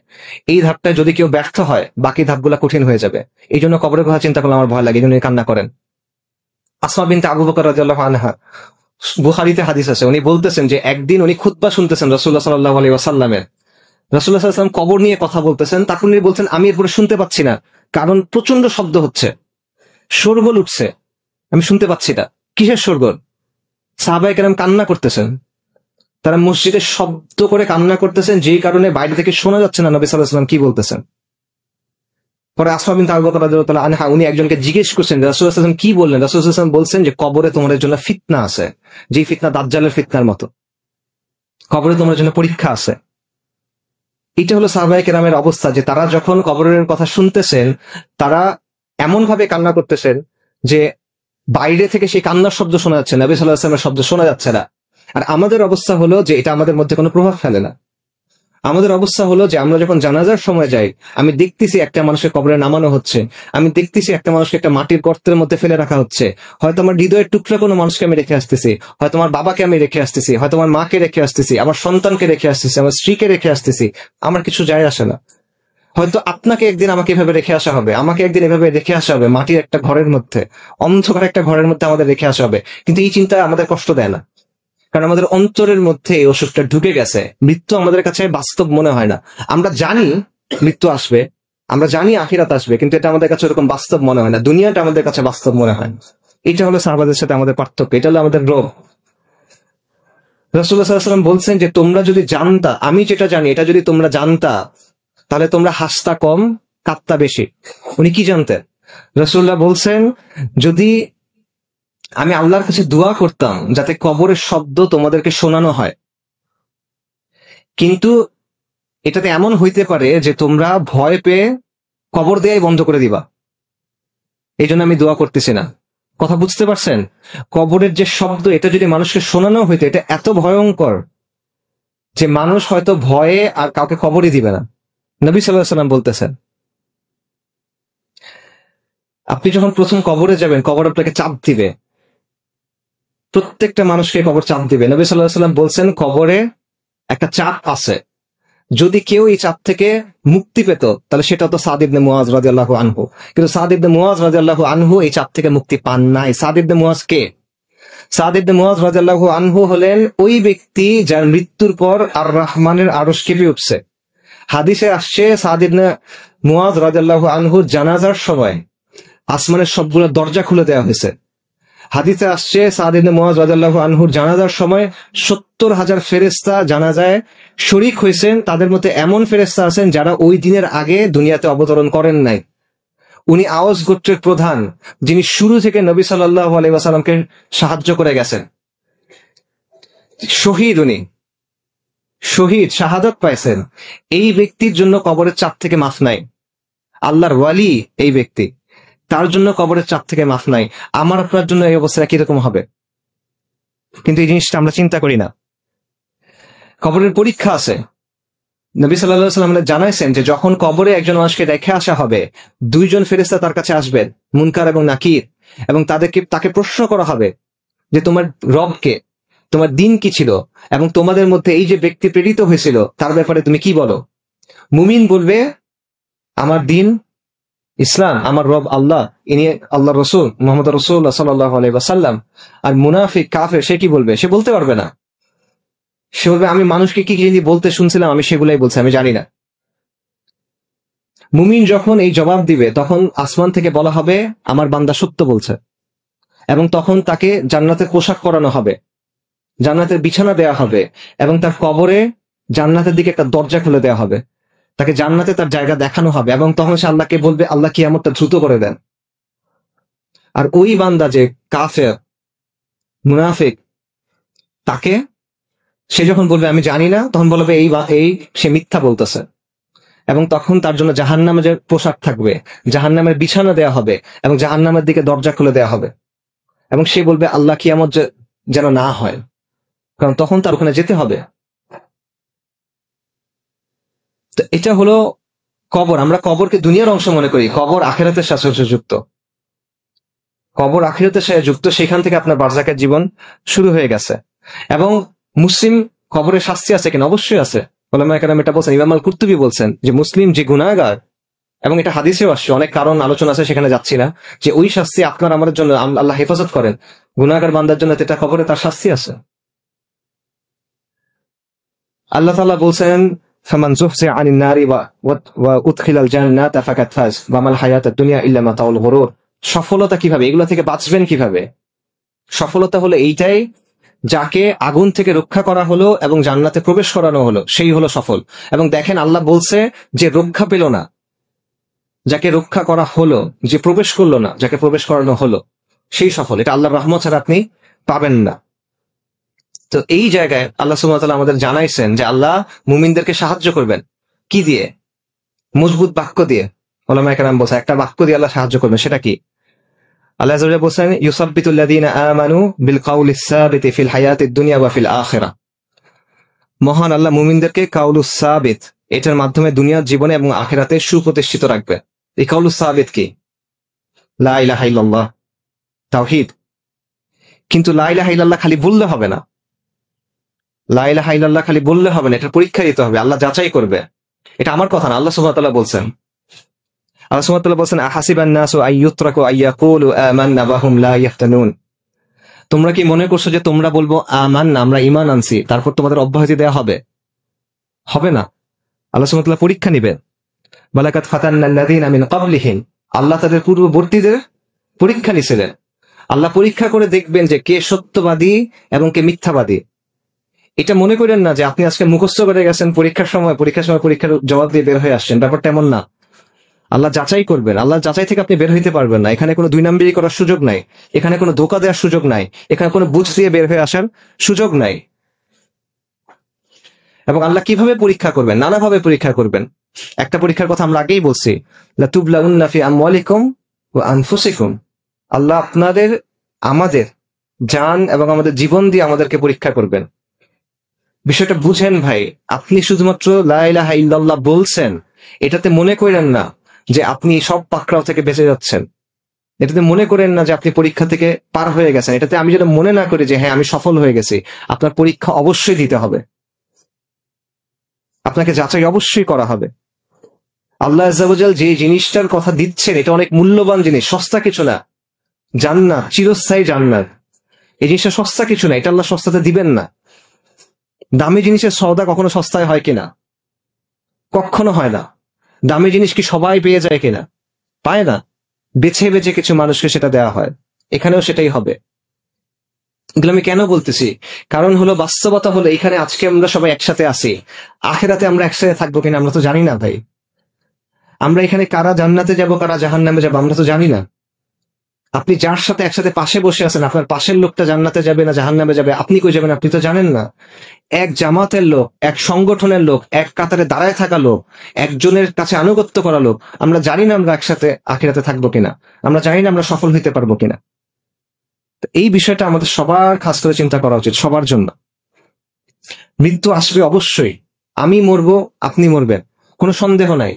S1: এই ধাপটায় যদি কেউ ব্যর্থ হয় বাকি ধাপগুলা কঠিন হয়ে যাবে। এই জন্য কবরের কথা চিন্তা করলে আমার ভয় লাগে, এই জন্য কান্না করেন। আসমা বিনতে আবু বকর রাদিয়াল্লাহু আনহা, বুখারীতে হাদিস আছে, উনি বলতেছেন যে একদিন উনি খুতবা শুনতেছেন রাসূলুল্লাহ সাল্লাল্লাহু আলাইহি ওয়াসাল্লামের। রাসূলুল্লাহ সাল্লাল্লাহু আলাইহি ওয়াসাল্লাম কবর নিয়ে কথা বলতেছেন, তারপর উনি বলছেন আমি এরপরে শুনতে পাচ্ছি না, কারণ প্রচন্ড শব্দ হচ্ছে, শোরগোল উঠছে, আমি শুনতে পাচ্ছি না। কিসের শোরগোল? সাহাবায়ে কেরাম কান্না করতেছেন, তারা মসজিদে শব্দ করে কান্না করতেছেন, যেই কারণে বাইরে থেকে শোনা যাচ্ছে না নবী সাল্লাল্লাহু আলাইহি ওয়াসাল্লাম কি বলতেছেন। পরে আসমা বিনতে আবু বকর রাদিয়াল্লাহু তাআলা আনহা উনি একজনকে জিজ্ঞেস করছেন রাসূলুল্লাহ সাল্লাল্লাহু আলাইহি ওয়াসাল্লাম কি বললেন। রাসূলুল্লাহ সাল্লাল্লাহু আলাইহি ওয়াসাল্লাম বলছেন যে কবরে তোমাদের জন্য ফিতনা আছে, যে ফিতনা দাজ্জালের ফিতনার মতো, কবরে তোমাদের জন্য পরীক্ষা আছে। এটা হলো সাহাবায়ে কেরামের অবস্থা, যে তারা যখন কবরের কথা শুনতেছেন তারা এমন ভাবে কান্না করতেছেন যে বাইরে থেকে সেই কান্নার শব্দ শোনা যাচ্ছে, নবী সাল্লাল্লাহু আলাইহি ওয়াসাল্লামের শব্দ শোনা যাচ্ছে না। আর আমাদের অবস্থা হলো যে এটা আমাদের মধ্যে কোনো প্রভাব ফেলে না। আমাদের অবস্থা হলো যে আমরা যখন জানাজার সময় যাই, আমি দেখতেছি একটা মানুষকে কবরে নামানো হচ্ছে, আমি দেখতেছি একটা মানুষকে একটা মাটির গর্তের মধ্যে ফেলে রাখা হচ্ছে, হয়তো আমার হৃদয়ের টুকরা কোনো মানুষকে আমি রেখে আসতেছি, হয়তো আমার বাবাকে আমি রেখে আসতেছি, হয়তো আমার মাকে রেখে আসতেছি, আমার সন্তানকে রেখে আসতেছি, আমার স্ত্রীকে রেখে আসতেছি, আমার কিছু যায় আসে না। হয়তো আপনাকে একদিন আমাকে এভাবে রেখে আসা হবে, আমাকে একদিন এভাবে রেখে আসা হবে, মাটির একটা ঘরের মধ্যে, অন্ধকার একটা ঘরের মধ্যে আমাদের রেখে আসা হবে। কিন্তু এই চিন্তা আমাদের কষ্ট দেয় না, কারণ আমাদের অন্তরের মধ্যে এই অসুখটা ঢুকে গেছে। মৃত্যু আমাদের কাছে বাস্তব মনে হয় না। আমরা জানি মৃত্যু আসবে, আমরা জানি আখিরাত আসবে, কিন্তু এটা আমাদের কাছে এরকম বাস্তব মনে হয় না, দুনিয়াটা আমাদের কাছে বাস্তব মনে হয়। এটা হলো সাহাবাদের সাথে আমাদের পার্থক্য, এটা হলো আমাদের রোগ। রাসূলুল্লাহ সাল্লাল্লাহু আলাইহি ওয়াসাল্লাম বলছেন যে তোমরা যদি জানতা আমি যেটা জানি এটা যদি তোমরা জানতা তাহলে তোমরা হাসতা কম কাঁদতা বেশি। উনি কি জানতেন? রাসূলুল্লাহ বলছেন যদি আমি আল্লাহর কাছে দোয়া করতাম যাতে কবরের শব্দ তোমাদেরকে শোনানো হয়, কিন্তু এটাতে এমন হইতে পারে যে তোমরা ভয় পেয়ে কবর দেয়াই বন্ধ করে দিবা, এই জন্য আমি দোয়া করতেছি না। কথা বুঝতে পারছেন? কবরের যে শব্দ এটা যদি মানুষকে শোনানো হইতো, এটা এত ভয়ঙ্কর যে মানুষ হয়তো ভয়ে আর কাউকে কবরই দিবে না। নবী সাল্লাল্লাহু আলাইহি ওয়াসাল্লাম বলতেছেন আপনি যখন প্রথম কবরে যাবেন কবর আপনাকে চাপ দিবে, প্রত্যেকটা মানুষকে কবর চাপ দিবে। নবী সাল্লাল্লাহু আলাইহি ওয়াসাল্লাম বলছেন কবরে একটা চাপ আছে, যদি কেউ এই চাপ থেকে মুক্তি পেত তাহলে সেটা তো সাদ ইবনে মুআজ রাদিয়াল্লাহু আনহু, কিন্তু সাদ ইবনে মুআজ রাদিয়াল্লাহু আনহু এই চাপ থেকে মুক্তি পান নাই। সাদ ইবনে মুআজ কে? সাদ ইবনে মুআজ রাদিয়াল্লাহু আনহু হলেন ওই ব্যক্তি যার মৃত্যুর পর আর রহমানের আরশ কেঁপে উঠছে। হাদিসে আসছে সাদ ইবনে মুআজ রাদিয়াল্লাহু আনহুর জানাজার সময় আসমানের সবগুলো দরজা খুলে দেওয়া হয়েছে। হাদিসে আসছে সাদ ইবনে মুআজ রাদিয়াল্লাহু আনহুর জানাজার সময় 70,000 ফেরেশতা জানাজায় শরীক হয়েছেন। তাদের মধ্যে এমন ফেরেশতা আছেন যারা ওই দিনের আগে দুনিয়াতে অবতরণ করেন নাই। উনি আওস গোত্রের প্রধান, যিনি শুরু থেকে নবী সাল্লাল্লাহু আলাইহি ওয়াসাল্লামকে সাহায্য করে গেছেন। শহীদ, উনি শহীদ, শাহাদাত পাইছেন। এই ব্যক্তির জন্য কবরের চাপ থেকে মাফ নাই। আল্লাহর ওয়ালি এই ব্যক্তি, তার জন্য কবরের চাপ থেকে মাফ নাই। আমার আপনার জন্য এই অবস্থা কিরকম হবে? কিন্তু এই জিনিসটা আমরা চিন্তা করি না। কবরের পরীক্ষা আছে। নবী সাল্লাল্লাহু আলাইহি ওয়াসাল্লাম জানাইছেন যে যখন কবরে একজন মানুষকে দেখে আসা হবে, দুইজন ফেরেশতা তার কাছে আসবেন, মুনকার এবং নাকির, এবং তাকে প্রশ্ন করা হবে যে তোমার রবকে, তোমার দিন কি ছিল, এবং তোমাদের মধ্যে এই যে ব্যক্তি প্রেরিত হয়েছিল তার ব্যাপারে তুমি কি বলো? মুমিন বলবে আমার দিন ইসলাম, আমার রব আল্লাহ, ইনি আল্লাহ রসুল মুহাম্মদ রাসূলুল্লাহ সাল্লাল্লাহু আলাইহি ওয়াসাল্লাম। আর মুনাফিক কাফের সে কি বলবে? সে বলতে পারবে না। সে বলবে আমি মানুষকে কি কি বলতে শুনছিলাম, আমি সেগুলাই বলছি, আমি জানি না। মুমিন যখন এই জবাব দিবে তখন আসমান থেকে বলা হবে আমার বান্দা সত্য বলছে, এবং তখন তাকে জান্নাতের পোশাক পরানো হবে, জান্নাতের বিছানা দেয়া হবে, এবং তার কবরে জান্নাতের দিকে একটা দরজা খুলে দেওয়া হবে, তাকে জান্নাতে তার জায়গা দেখানো হবে, এবং তখন সে আল্লাহকে বলবে আল্লাহ কিয়ামতটা দ্রুত করে দেন। আর ওই বান্দা যে কাফের মুনাফিক, তাকে সে যখন বলবে আমি জানি না, তখন বলবে এই সে মিথ্যা বলতেছে, এবং তখন তার জন্য জাহান্নামের যে পোশাক থাকবে, জাহান্নামের বিছানা দেয়া হবে, এবং জাহান্নামের দিকে দরজা খুলে দেওয়া হবে, এবং সে বলবে আল্লাহ কিয়ামত যেন না হয়, কারণ তখন তার ওখানে যেতে হবে। তো এটা হলো কবর। আমরা কবরকে দুনিয়ার অংশ মনে করি, কবর আখিরাতের সাথে যুক্ত। কবর আখিরাতের সাথে যুক্ত, সেখান থেকে আপনার বারজাকের জীবন শুরু হয়ে গেছে। এবং মুসলিম কবরের শাস্তি আছে কিনা? অবশ্যই আছে। ওলামায়ে কেরাম এটা বলছেন, ইমাম আল কুরতুবী বলছেন যে মুসলিম যে গুনাহগার, এবং এটা হাদিসেও আসছে, অনেক কারণ আলোচনা আছে, সেখানে যাচ্ছি না, যে ওই শাস্তি আপনার আমাদের জন্য আল্লাহ হেফাজত করেন, গুনাহগার বান্দার জন্য এটা কবরে তার শাস্তি আছে। আল্লাহ তাআলা বলছেন ফামান যুহজিহা আনিন নারি ওয়া উদখিলাল জান্নাতা ফাকাদ ফাজ ওয়া মাল হায়াতুদ দুনিয়া ইল্লা মাতাউল গুরুর। সফলতা কিভাবে, এগুলো থেকে বাঁচবেন কিভাবে? সফলতা হলো এইটাই, যাকে আগুন থেকে রক্ষা করা হলো এবং জান্নাতে প্রবেশ করানো হলো, সেই হলো সফল। এবং দেখেন আল্লাহ বলছে যে রক্ষা পেল না, যাকে রক্ষা করা হলো, যে প্রবেশ করলো না, যাকে প্রবেশ করানো হলো, সেই সফল। এটা আল্লাহর রহমত ছাড়া আপনি পাবেন না। তো এই জায়গায় আল্লাহ সুবহানাহু ওয়া তাআলা আমাদের জানাইছেন যে আল্লাহ মুমিনদেরকে সাহায্য করবেন। কি দিয়ে? মজবুত বাক্য দিয়ে। ওলামায়ে কেরাম বলছে একটা বাক্য দিয়ে আল্লাহ সাহায্য করবেন, সেটা কি? আল্লাহ আযza ওয়া জাল্লা বলেন ইউসাব্বিতুল্লাযীনা আমানু বিল কাউলিস সাবিতি ফিল হায়াতিদ দুনিয়া ওয়া ফিল আখিরাহ। মহান আল্লাহ মুমিনদেরকে কাউলুস সাবিত, এটার মাধ্যমে দুনিয়ার জীবনে এবং আখিরাতে সুপ্রতিষ্ঠিত রাখবে। এই কাউলুস সাবিত কি? লা ইলাহা ইল্লাল্লাহ, তাওহীদ। কিন্তু লা ইলাহা ইল্লাল্লাহ খালি বললে হবে না, লা ইলাহা ইল্লাল্লাহ খালি বললে হবে না, এটার পরীক্ষা দিতে হবে, আল্লাহ যাচাই করবে। এটা আমার কথা না, আল্লাহ সুবহানাহু ওয়া তাআলা বলছেন। আল্লাহ সুবহানাহু ওয়া তাআলা বলছেন আহাসিবান নাসু আইয়ুতরাকু আইয়াকুলু আমান্না ওয়া হুম লা ইফতানুন। তোমরা কি মনে করছো যে তোমরা বলবো আমান্না, আমরা ঈমান আনছি, তারপর তোমাদের অব্যাহতি দেয়া হবে? হবে না। আল্লাহ সুবহানাহু ওয়া তাআলা পরীক্ষা নেবেন। ওয়ালাকাদ ফাতান্নাল্লাযীনা মিন ক্বাবলিহিম, আল্লাহ তাদের পূর্ববর্তীদের পরীক্ষা নিছিলেন। আল্লাহ পরীক্ষা করে দেখবেন যে কে সত্যবাদী এবং কে মিথ্যাবাদী। এটা মনে করেন না যে আপনি আজকে মুখস্থ করে গেছেন পরীক্ষার সময় পরীক্ষার জবাব দিয়ে বের হয়ে আসছেন, ব্যাপারটা এমন না। আল্লাহ যাচাই করবেন, আল্লাহ যাচাই থেকে আপনি বের হইতে পারবেন না। এখানে কোনো দুই নাম্বারি করার সুযোগ নাই, এখানে কোনো ধোঁকা দেওয়ার সুযোগ নাই, এখানে কোনো বুঝ দিয়ে বের হয়ে আসার সুযোগ নাই। এবং আল্লাহ কিভাবে পরীক্ষা করবেন? নানাভাবে পরীক্ষা করবেন। একটা পরীক্ষার কথা আমরা আগেই বলছি, লাতুবলাউন্না ফি আমওয়ালিকুম ওয়া আনফুসিকুম। আল্লাহ আপনাদের, আমাদের জান এবং আমাদের জীবন দিয়ে আমাদেরকে পরীক্ষা করবেন। বিষয়টা বুঝেন ভাই। আপনি শুধুমাত্র লা ইলাহা ইল্লাল্লাহ বলছেন, এটাতে মনে করেন না যে আপনি সব পাকড়াও থেকে বেঁচে যাচ্ছেন। এটাতে মনে করেন না যে আপনি পরীক্ষা থেকে পার হয়ে গেছেন। এটাতে আমি যেটা মনে না করি যে হ্যাঁ আমি সফল হয়ে গেছি। আপনার পরীক্ষা অবশ্যই দিতে হবে, আপনাকে যাচাই অবশ্যই করা হবে। আল্লাহ আযজা ওয়া জাল যে জিনিসটার কথা দিচ্ছেন, এটা অনেক মূল্যবান জিনিস, সস্তা কিছু না। জান্নাত, চিরস্থায়ী জান্নাত, এই জিনিসটা সস্তা কিছু না। এটা আল্লাহ সস্তাতে দিবেন না। দামি জিনিসের সওদা কখনো সস্তায় হয় কিনা? কখনো হয় না। দামি জিনিস কি সবাই পেয়ে যায় কিনা? পায় না। বেছে বেছে কিছু মানুষকে সেটা দেওয়া হয়। এখানেও সেটাই হবে। এগুলো আমি কেন বলতেছি? কারণ হলো বাস্তবতা হলো এখানে আজকে আমরা সবাই একসাথে আছি, আখিরাতে আমরা একসাথে থাকবো কিনা আমরা তো জানি না ভাই। আমরা এখানে কারা জান্নাতে যাব কারা জাহান্নামে যাব আমরা তো জানি না। আপনি যার সাথে একসাথে পাশে বসে আছেন, আপনার পাশের লোকটা জান্নাতে যাবে না জাহান্নামে যাবে, আপনি কই যাবেন আপনি তো জানেন না। এক জামাতের লোক, এক সংগঠনের লোক, এক কাতারে দাঁড়ায় থাকা লোক, একজনের কাছে আনুগত্য করা লোক, আমরা জানি না আমরা একসাথে আখিরাতে থাকবো কিনা, আমরা জানি না আমরা সফল হইতে পারবো কিনা। তো এই বিষয়টা আমাদের সবার খাস করে চিন্তা করা উচিত, সবার জন্য। মৃত্যু আসবে অবশ্যই, আমি মরবো, আপনি মরবেন, কোনো সন্দেহ নাই।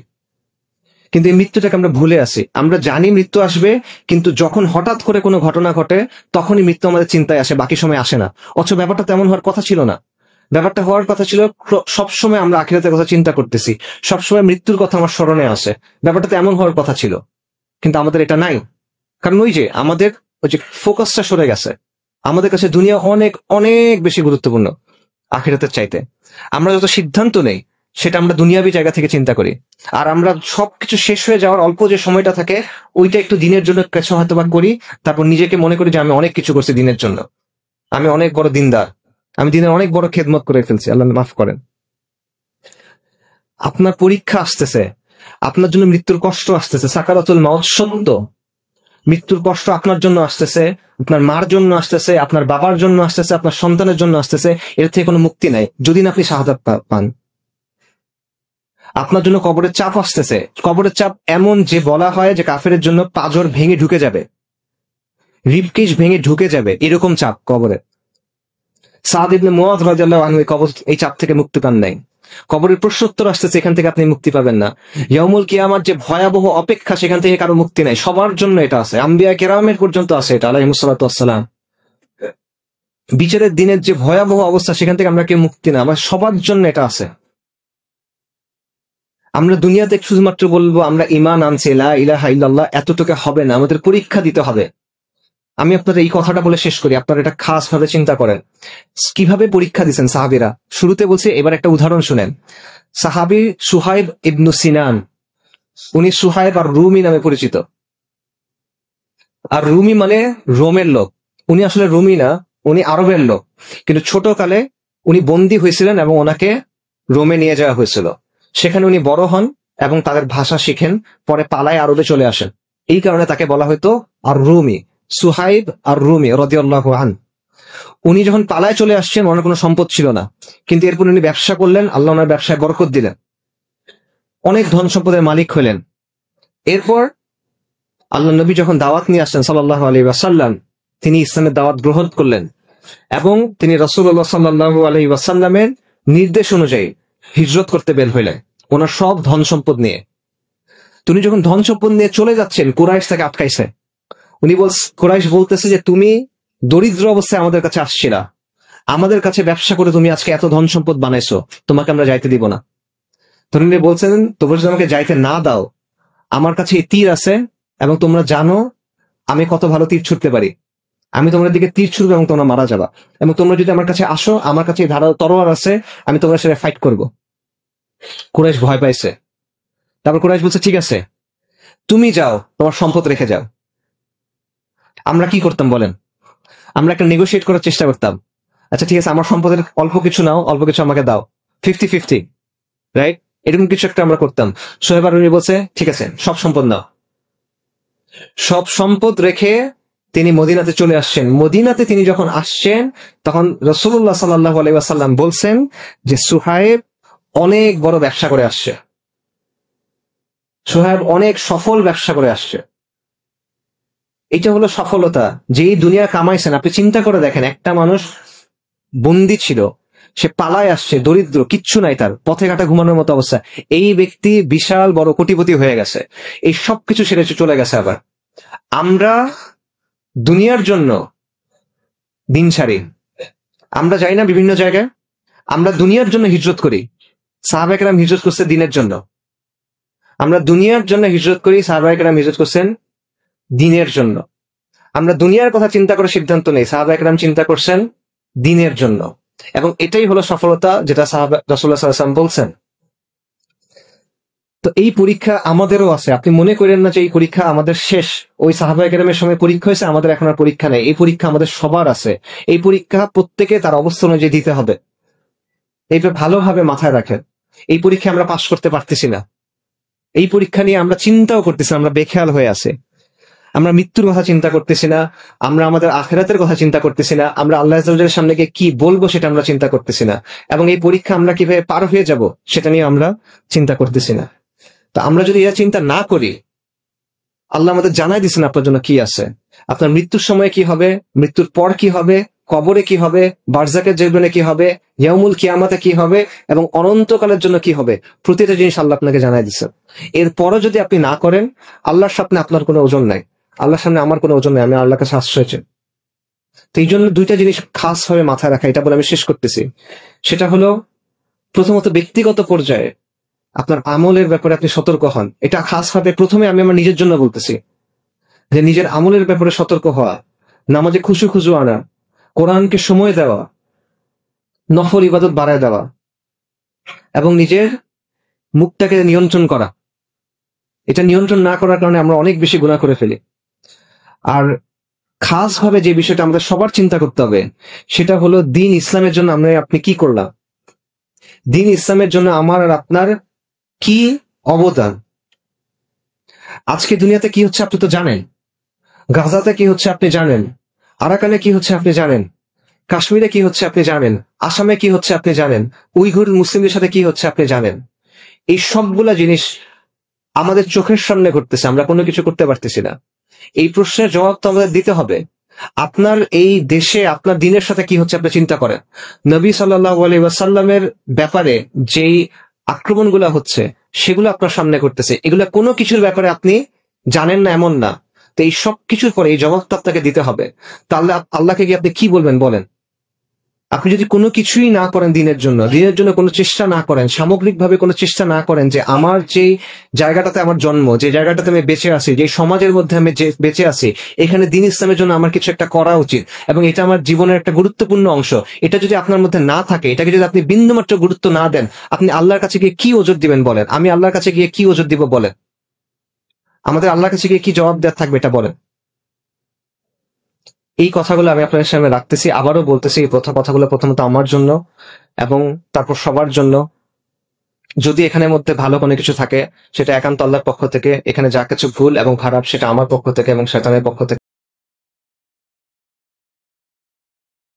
S1: কিন্তু এই মৃত্যুটাকে আমরা ভুলে আসি। আমরা জানি মৃত্যু আসবে, কিন্তু যখন হঠাৎ করে কোনো ঘটনা ঘটে তখনই মৃত্যু আমাদের চিন্তায় আসে, বাকি সময় আসে না। অথচ ব্যাপারটা তেমন হওয়ার কথা ছিল না। ব্যাপারটা হওয়ার কথা ছিল সবসময় আমরা আখিরাতের কথা চিন্তা করতেছি, সবসময় মৃত্যুর কথা আমার স্মরণে আসে। ব্যাপারটা তেমন হওয়ার কথা ছিল, কিন্তু আমাদের এটা নাই। কারণ ওই যে আমাদের ওই যে ফোকাসটা সরে গেছে। আমাদের কাছে দুনিয়া অনেক অনেক বেশি গুরুত্বপূর্ণ আখিরাতের চাইতে। আমরা যত সিদ্ধান্ত নেই সেটা আমরা দুনিয়াবি জায়গা থেকে চিন্তা করি, আর আমরা সবকিছু শেষ হয়ে যাওয়ার অল্প যে সময়টা থাকে ওইটা একটু দিনের জন্য কিছু হয়তো বা করি, তারপর নিজেকে মনে করি যে আমি অনেক কিছু করছি দিনের জন্য, আমি অনেক বড় দিনদার, আমি দিনের অনেক বড় খেদমত করে ফেলছি, আল্লাহ মাফ করেন। আপনার পরীক্ষা আসতেছে, আপনার জন্য মৃত্যুর কষ্ট আসতেছে, সাকারাতুল মাউত সত্য। মৃত্যুর কষ্ট আপনার জন্য আসতেছে, আপনার মার জন্য আসতেছে, আপনার বাবার জন্য আসতেছে, আপনার সন্তানের জন্য আসতেছে। এর থেকে কোনো মুক্তি নাই যদি না আপনি শাহাদাত পান। আপনার জন্য কবরের চাপ আসতেছে, কবরের চাপ এমন যে বলা হয় যে কাফেরের জন্য পাঁজর ভেঙে ঢুকে যাবে, রিবকেজ ভেঙে ঢুকে যাবে, এরকম চাপ কবরে। সাদ ইবনে মুআয রাদিয়াল্লাহু আনহু এই চাপ থেকে মুক্তি পান নাই। কবরের প্রশ্নোত্তর আসতেছে, এখান থেকে আপনি মুক্তি পাবেন না। ইয়াউমুল কিয়ামার যে ভয়াবহ অপেক্ষা, সেখান থেকে কারো মুক্তি নাই, সবার জন্য এটা আছে, আম্বিয়া কেরামের পর্যন্ত আছে এটা, আলাইহিস সালাতু ওয়াস সালাম। বিচারের দিনের যে ভয়াবহ অবস্থা, সেখান থেকে আমরা কেউ মুক্তি না, আমার সবার জন্য এটা আছে। আমরা দুনিয়াতে শুধুমাত্র বলবো আমরা ঈমান আনছি, লা ইলাহা ইল্লাল্লাহ, এতটুকু হবে না, আমাদের পরীক্ষা দিতে হবে। আমি আপনাদের এই কথাটা বলে শেষ করি, আপনারা এটা খাস ভাবে চিন্তা করেন কিভাবে পরীক্ষা দিচ্ছেন সাহাবীরা। শুরুতে বলছি, এবার একটা উদাহরণ শুনেন। সাহাবী সুহাইব ইবনু সিনান, উনি সুহাইব আর রুমি নামে পরিচিত। আর রুমি মানে রোমের লোক, উনি আসলে রুমি না, উনি আরবের লোক। কিন্তু ছোটকালে উনি বন্দী হয়েছিলেন এবং ওনাকে রোমে নিয়ে যাওয়া হয়েছিল। সেখানে উনি বড় হন এবং তাদের ভাষা শিখেন, পরে পালায় আরবে চলে আসেন। এই কারণে তাকে বলা হতো আর রুমি, সুহাইব আর রুমি রাদিয়াল্লাহু আনহু। উনি যখন পালায় চলে আসছেন, ওনার কোনো সম্পদ ছিল না, কিন্তু এরপর উনি ব্যবসা করলেন, আল্লাহ ওনার ব্যবসায় বরকত দিলেন, অনেক ধন সম্পদের মালিক হলেন। এরপর আল্লাহ নবী যখন দাওয়াত নিয়ে আসছেন সাল্লাল্লাহু আলাইহি ওয়াসাল্লাম, তিনি ইসলামের দাওয়াত গ্রহণ করলেন এবং তিনি রাসূলুল্লাহ সাল্লাল্লাহু আলাইহি ওয়াসাল্লামের নির্দেশ অনুযায়ী হিজরত করতে বের হইলেন, ওনার সব ধন সম্পদ নিয়ে। তিনি যখন ধন সম্পদ নিয়ে চলে যাচ্ছেন, কুরাইশ তাকে আটকাইছে। কুরাইশ বলতেছে যে তুমি দরিদ্র অবস্থায় আমাদের কাছে আসছিলা, আমাদের কাছে ব্যবসা করে তুমি আজকে এত ধন সম্পদ বানাইছো, তোমাকে আমরা যাইতে দিব না। তিনি বলছেন, তোমরা যদি আমাকে যাইতে না দাও, আমার কাছে এই তীর আছে এবং তোমরা জানো আমি কত ভালো তীর ছুটতে পারি, আমি তোমাদের দিকে তীর ছুড়বো এবং তোমরা মারা যাবা, এবং তোমরা যদি আমার কাছে আসো, আমার কাছে ধারালো তরোয়ার আছে, আমি তোমরা সেটা ফাইট করবো। কুরাইশ ভয় পাইছে। তারপর কুরাইশ বলছে, ঠিক আছে তুমি যাও, তোমার সম্পদ রেখে যাও। আমরা কি করতাম বলেন? আমরা একটা নেগোশিয়েট করার চেষ্টা করতাম, আচ্ছা ঠিক আছে আমার সম্পদের অল্প কিছু নাও, অল্প কিছু আমাকে দাও, 50-50, রাইট? এরকম কিছু একটা আমরা করতাম। সোহেব আরুনি বলছে, ঠিক আছে সব সম্পদ নাও। সব সম্পদ রেখে তিনি মদিনাতে চলে আসছেন। মদিনাতে তিনি যখন আসছেন, তখন রাসূলুল্লাহ সাল্লাল্লাহু আলাইহি ওয়াসাল্লাম বলছেন যে সুহাইব অনেক বড় ব্যবসা করে আসছে, সুহাইব অনেক সফল ব্যবসা করে আসছে। এটা হলো সফলতা, যেই দুনিয়া কামাইছেন। আপনি চিন্তা করে দেখেন, একটা মানুষ বন্দী ছিল, সে পালায় আসছে, দরিদ্র, কিচ্ছু নাই, তার পথে ঘাটে ঘুমানোর মতো অবস্থা। এই ব্যক্তি বিশাল বড় কোটিপতি হয়ে গেছে, এই সবকিছু ছেড়ে চলে গেছে। আবার আমরা দুনিয়ার জন্য দিন ছাড়ি, আমরা যাই না বিভিন্ন জায়গায়, আমরা দুনিয়ার জন্য হিজরত করি। সাহাবায়ে কেরাম হিজরত করছে দিনের জন্য, আমরা দুনিয়ার জন্য হিজরত করি, সাহাবায়ে কেরাম হিজরত করছেন দিনের জন্য। আমরা দুনিয়ার কথা চিন্তা করে সিদ্ধান্ত নেই, সাহাবায়ে কেরাম চিন্তা করছেন দিনের জন্য। এবং এটাই হলো সফলতা, যেটা রাসূলুল্লাহ সাল্লাল্লাহু আলাইহি ওয়াসাল্লাম বলছেন। তো এই পরীক্ষা আমাদেরও আছে। আপনি মনে করেন না যে এই পরীক্ষা আমাদের শেষ, ওই সাহাবায়ে কেরামের সময় পরীক্ষা হয়েছে, আমাদের এখন আর পরীক্ষা নেই। এই পরীক্ষা আমাদের সবার আছে। এই পরীক্ষা প্রত্যেকে তার অবস্থা অনুযায়ী দিতে হবে। এইটা ভালোভাবে মাথায় রাখেন। এই পরীক্ষা আমরা পাশ করতে পারতেছি না, এই পরীক্ষা নিয়ে আমরা চিন্তাও করতেছি, আমরা বেখেয়াল হয়ে আছে। আমরা মৃত্যুর কথা চিন্তা করতেছি না, আমরা আমাদের আখিরাতের কথা চিন্তা করতেছি না, আমরা আল্লাহ আযজা ওয়া জাল্লার সামনে গিয়ে কি বলবো সেটা আমরা চিন্তা করতেছি না, এবং এই পরীক্ষা আমরা কিভাবে পার হয়ে যাব সেটা নিয়ে আমরা চিন্তা করতেছি না। তা আমরা যদি এটা চিন্তা না করি, আল্লাহ আমাদের জানাই দিচ্ছেন আপনার জন্য কি আছে, আপনার মৃত্যুর সময় কি হবে, মৃত্যুর পর কি হবে, কবরে কি হবে, বারজাকের জীবনে কি হবে, ইয়াউমুল কিয়ামাতে কি হবে, এবং অনন্তকালের জন্য কি হবে, প্রতিটা জিনিস আল্লাহ আপনাকে জানাই দিচ্ছেন। এরপরও যদি আপনি না করেন, আল্লাহর সামনে আপনার কোনো ওজন নাই, আল্লাহর সামনে আমার কোনো ওজন নাই, আমি আল্লাহর কাছে আশ্রয় চাই। তো এই জন্য দুইটা জিনিস খাস ভাবে মাথায় রাখা, এটা বলে আমি শেষ করতেছি। সেটা হলো, প্রথমত ব্যক্তিগত পর্যায়ে আপনার আমলের ব্যাপারে আপনি সতর্ক হন। এটা খাস ভাবে প্রথমে আমি আমার নিজের জন্য বলতেছি, যে নিজের আমলের ব্যাপারে সতর্ক হওয়া, নামাজে খুশু আনা, কোরআনকে সময় দেওয়া, নফল ইবাদত বাড়ায় দেওয়া, এবং নিজের মুখটাকে নিয়ন্ত্রণ করা। এটা নিয়ন্ত্রণ না করার কারণে আমরা অনেক বেশি গুনাহ করে ফেলি। আর খাস ভাবে যে বিষয়টা আমাদের সবার চিন্তা করতে হবে, সেটা হলো দ্বীন ইসলামের জন্য আপনি কি করলাম, দ্বীন ইসলামের জন্য আমার আর আপনার কি অবদান। আজকে দুনিয়াতে কি হচ্ছে আপনি তো জানেন, গাজাতে কি হচ্ছে আপনি জানেন, আরাকানে কি হচ্ছে আপনি জানেন, কাশ্মীরে কি হচ্ছে আপনি জানেন, আসামে কি হচ্ছে আপনি জানেন, উইঘুর মুসলিমদের সাথে কি হচ্ছে আপনি জানেন। এই সবগুলা জিনিস আমাদের চোখের সামনে ঘটতেছে, আমরা কোনো কিছু করতে পারতেছি না। এই প্রশ্নের জবাব তো আমাদের দিতে হবে। আপনার এই দেশে আপনার দিনের সাথে কি হচ্ছে আপনি চিন্তা করেন। নবী সাল্লাল্লাহু আলাইহি ওয়াসাল্লামের ব্যাপারে যেই আক্রমণগুলো হচ্ছে সেগুলো আপনার সামনে ঘটতেছে, এগুলা কোনো কিছুর ব্যাপারে আপনি জানেন না এমন না। তো এই সব কিছুর পরে এই জবাবটা আপনাকে দিতে হবে। তাহলে আল্লাহকে গিয়ে আপনি কি বলবেন বলেন? আপনি যদি কোনো কিছুই না করেন দিনের জন্য কোনো চেষ্টা না করেন, সামগ্রিকভাবে কোনো চেষ্টা না করেন যে আমার যে জায়গাটাতে আমার জন্ম, যে জায়গাটাতে আমি বেঁচে আছি, যে সমাজের মধ্যে আমি বেঁচে আছি, এখানে দ্বীন ইসলামের জন্য আমার কিছু একটা করা উচিত এবং এটা আমার জীবনের একটা গুরুত্বপূর্ণ অংশ, এটা যদি আপনার মধ্যে না থাকে, এটাকে যদি আপনি বিন্দুমাত্র গুরুত্ব না দেন, আপনি আল্লাহর কাছে গিয়ে কি ওজর দিবেন বলেন? আমি আল্লাহর কাছে গিয়ে কি ওজর দিব বলেন? আমাদের আল্লাহর কাছে গিয়ে কি জবাব দেওয়ার থাকবে এটা বলেন? এই কথাগুলো আমি আপনাদের সামনে রাখতেছি, আবারও বলতেছি, এই কথাগুলো প্রথমত আমার জন্য এবং তারপর সবার জন্য। যদি এখানের মধ্যে ভালো কোনো কিছু থাকে সেটা একান্ত আল্লাহর পক্ষ থেকে, এখানে যা কিছু ভুল এবং খারাপ সেটা আমার পক্ষ থেকে এবং শয়তানের পক্ষ থেকে।